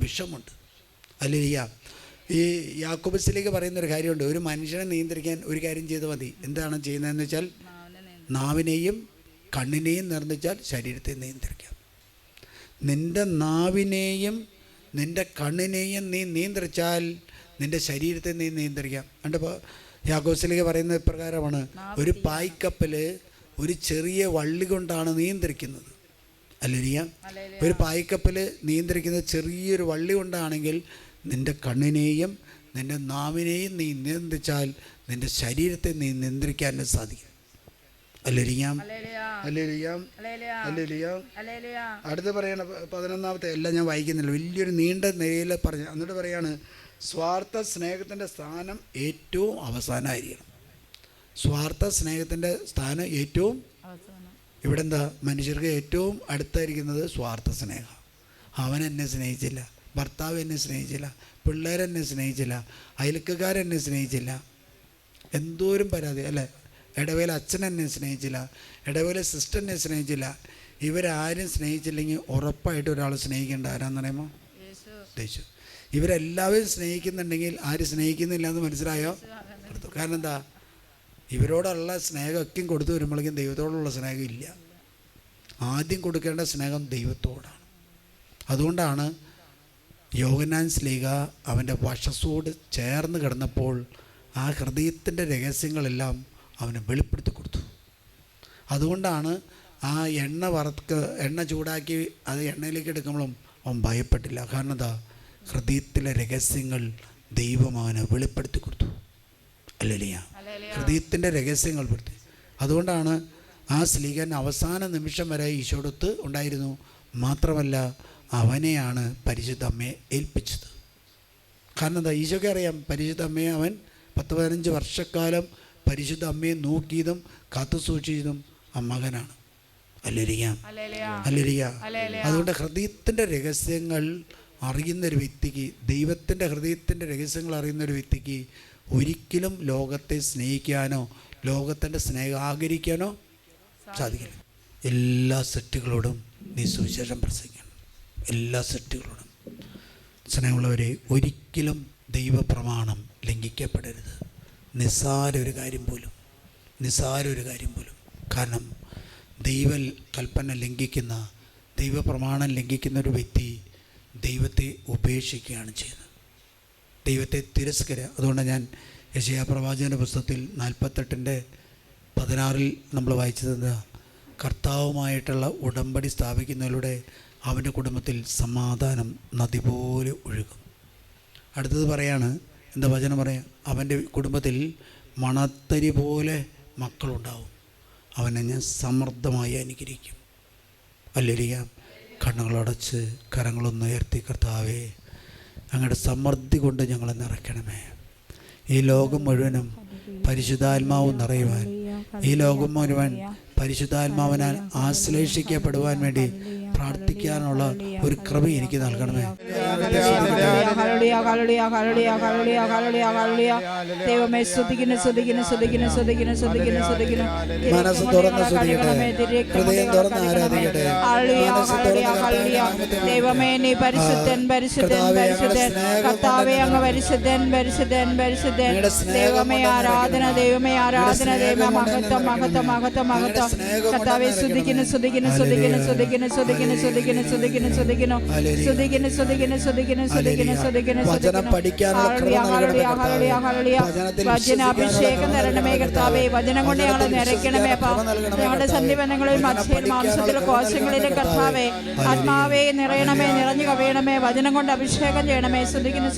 വിഷമുണ്ട്. ഈ യാക്കോബസിലേക്ക് പറയുന്നൊരു കാര്യമുണ്ട്. ഒരു മനുഷ്യനെ നിയന്ത്രിക്കാൻ ഒരു കാര്യം ചെയ്താൽ മതി. എന്താണ് ചെയ്യുന്നതെന്ന് വെച്ചാൽ നാവിനെയും കണ്ണിനെയും നിർമ്മിച്ചാൽ ശരീരത്തെ നിയന്ത്രിക്കാം. നിൻ്റെ നാവിനെയും നിൻ്റെ കണ്ണിനെയും നീ നിയന്ത്രിച്ചാൽ നിൻ്റെ ശരീരത്തെ നീ നിയന്ത്രിക്കാം. എന്നിട്ട് യാക്കോബസിലേക്ക് പറയുന്നത് പ്രകാരമാണ്, ഒരു പായ്ക്കപ്പൽ ഒരു ചെറിയ വള്ളി കൊണ്ടാണ് നിയന്ത്രിക്കുന്നത്. ഒരു പായ്ക്കപ്പൽ നിയന്ത്രിക്കുന്നത് ചെറിയൊരു വള്ളി കൊണ്ടാണെങ്കിൽ നിൻ്റെ കണ്ണിനെയും നിൻ്റെ നാവിനെയും നീ നിയന്ത്രിച്ചാൽ നിൻ്റെ ശരീരത്തെ നീ നിയന്ത്രിക്കാൻ സാധിക്കും. അല്ലേലിയാം, അല്ലേലിയാം, അല്ലേലിയാം. അടുത്ത് പറയണ 11-ാമത്തെ എല്ലാം ഞാൻ വായിക്കുന്നില്ല, വലിയൊരു നീണ്ട നിരയിൽ പറഞ്ഞു. എന്നിട്ട് പറയാണ്, സ്വാർത്ഥ സ്നേഹത്തിൻ്റെ സ്ഥാനം ഏറ്റവും അവസാനമായിരിക്കണം. സ്വാർത്ഥ സ്നേഹത്തിൻ്റെ സ്ഥാനം ഏറ്റവും ഇവിടെ എന്താ? മനുഷ്യർക്ക് ഏറ്റവും അടുത്തായിരിക്കുന്നത് സ്വാർത്ഥ സ്നേഹം. അവൻ എന്നെ സ്നേഹിച്ചില്ല, ഭർത്താവ് എന്നെ സ്നേഹിച്ചില്ല, പിള്ളേരെന്നെ സ്നേഹിച്ചില്ല, അയൽക്കാരെന്നെ സ്നേഹിച്ചില്ല. എന്തോരം പരാതി അല്ലേ? ഇടവേല അച്ഛൻ എന്നെ സ്നേഹിച്ചില്ല, ഇടവേല സിസ്റ്റർ എന്നെ സ്നേഹിച്ചില്ല. ഇവരാരും സ്നേഹിച്ചില്ലെങ്കിൽ ഉറപ്പായിട്ട് ഒരാൾ സ്നേഹിക്കേണ്ട ആരാന്ന് പറയുമ്പോൾ യേശു. ഇവരെല്ലാവരും സ്നേഹിക്കുന്നുണ്ടെങ്കിൽ ആര് സ്നേഹിക്കുന്നില്ല എന്ന് മനസ്സിലായോ? കാരണം എന്താ? ഇവരോടുള്ള സ്നേഹമൊക്കെയും കൊടുത്തു വരുമ്പോഴേക്കും ദൈവത്തോടുള്ള സ്നേഹം ഇല്ല. ആദ്യം കൊടുക്കേണ്ട സ്നേഹം ദൈവത്തോടാണ്. അതുകൊണ്ടാണ് യോഹന്നാൻ ശ്ലീഹ അവൻ്റെ വശസ്സോട് ചേർന്ന് കിടന്നപ്പോൾ ആ ഹൃദയത്തിൻ്റെ രഹസ്യങ്ങളെല്ലാം അവന് വെളിപ്പെടുത്തി കൊടുത്തു. അതുകൊണ്ടാണ് ആ എണ്ണ ചൂടാക്കി അത് എണ്ണയിലേക്ക് എടുക്കുമ്പോഴും അവൻ ഭയപ്പെട്ടില്ല. കാരണം എന്താ? ഹൃദയത്തിലെ രഹസ്യങ്ങൾ ദൈവം അവന് വെളിപ്പെടുത്തി കൊടുത്തു. അല്ലേലിയാ, ഹൃദയത്തിൻ്റെ രഹസ്യങ്ങൾ പെടുത്തി. അതുകൊണ്ടാണ് ആ ശ്ലീഹൻ അവസാന നിമിഷം വരെ ഈശോടൊത്ത് ഉണ്ടായിരുന്നു. മാത്രമല്ല അവനെയാണ് പരിശുദ്ധ അമ്മയെ ഏൽപ്പിച്ചത്. കാരണം എന്താ? ഈശോയ്ക്ക് അറിയാം പരിശുദ്ധ അമ്മയെ അവൻ 10-15 വർഷക്കാലം പരിശുദ്ധ അമ്മയെ നോക്കിയതും കാത്തു സൂക്ഷിച്ചതും ആ മകനാണ്. അല്ലേലിയാ, അല്ലേലിയാ. അതുകൊണ്ട് ഹൃദയത്തിൻ്റെ രഹസ്യങ്ങൾ അറിയുന്നൊരു വ്യക്തിക്ക്, ദൈവത്തിൻ്റെ ഹൃദയത്തിൻ്റെ രഹസ്യങ്ങൾ അറിയുന്നൊരു വ്യക്തിക്ക് ഒരിക്കലും ലോകത്തെ സ്നേഹിക്കാനോ ലോകത്തിൻ്റെ സ്നേഹം ആഗ്രഹിക്കാനോ സാധിക്കില്ല. എല്ലാ സെറ്റുകളോടും നീ സുവിശേഷം പ്രസംഗിക്കണം. എല്ലാ സെറ്റുകളോടും. സ്നേഹമുള്ളവരെ, ഒരിക്കലും ദൈവപ്രമാണം ലംഘിക്കപ്പെടരുത്. നിസ്സാര ഒരു കാര്യം പോലും. കാരണം ദൈവ കൽപ്പന ലംഘിക്കുന്ന, ദൈവപ്രമാണം ലംഘിക്കുന്ന ഒരു വ്യക്തി ദൈവത്തെ ഉപേക്ഷിക്കുകയാണ് ചെയ്യുന്നത്, ദൈവത്തെ തിരസ്കരിക്കുക. അതുകൊണ്ട് ഞാൻ യെശയ്യാ പ്രവാചകൻ്റെ പുസ്തകത്തിൽ 48:16 നമ്മൾ വായിച്ചത്, കർത്താവുമായിട്ടുള്ള ഉടമ്പടി സ്ഥാപിക്കുന്നതിലൂടെ അവൻ്റെ കുടുംബത്തിൽ സമാധാനം നദി പോലെ ഒഴുകും. അടുത്തത് പറയാണ്, എന്താ വചനം പറയാം? അവൻ്റെ കുടുംബത്തിൽ മണത്തരി പോലെ മക്കളുണ്ടാവും, അവനെ ഞാൻ സമൃദ്ധമായി അനുഗ്രഹിക്കും. അല്ലേലിയാ. കണ്ണുകളടച്ച് കരങ്ങളൊന്ന് ഉയർത്തി, കർത്താവേ അങ്ങയുടെ സമൃദ്ധി കൊണ്ട് ഞങ്ങളെ നിറയ്ക്കണമേ. ഈ ലോകം മുഴുവനും പരിശുദ്ധാത്മാവ് നിറയുവാൻ, ഈ ലോകം മുഴുവൻ പരിശുദ്ധാത്മാവിനാൽ ആശ്ലേഷിക്കപ്പെടുവാൻ വേണ്ടി പ്രാർത്ഥിക്കാനുള്ള ഒരു കൃപ എനിക്ക് നൽകണമേ. ദൈവമേ സ്തുതിക്കുന്നു. മനസ്സ് തുറന്ന് സ്തുതിക്കട്ടെ, ഹൃദയം തുറന്ന് ആരാധിക്കട്ടെ. ദൈവമേ നീ പരിശുദ്ധൻ. കർത്താവേ അങ്ങ് പരിശുദ്ധൻ. ദൈവമേ ആരാധന. മഹത്വം. കർത്താവേ സ്തുതിക്കുന്നു. വചനാഭിഷേകം തരണമേ കർത്താവേ. വചനം കൊണ്ട് ഞങ്ങളെ നിറയ്ക്കണമേ. ഞങ്ങളുടെ സന്ധിബന്ധങ്ങളിൽ മധ്യയിൽ മാംസത്തിലെ കോശങ്ങളിലെ കർത്താവേ ആത്മാവേ നിറയണമേ, നിറഞ്ഞു കവിയണമേ. വചനം കൊണ്ട് അഭിഷേകം ചെയ്യണമേ. സ്തുതിക്കുന്നു.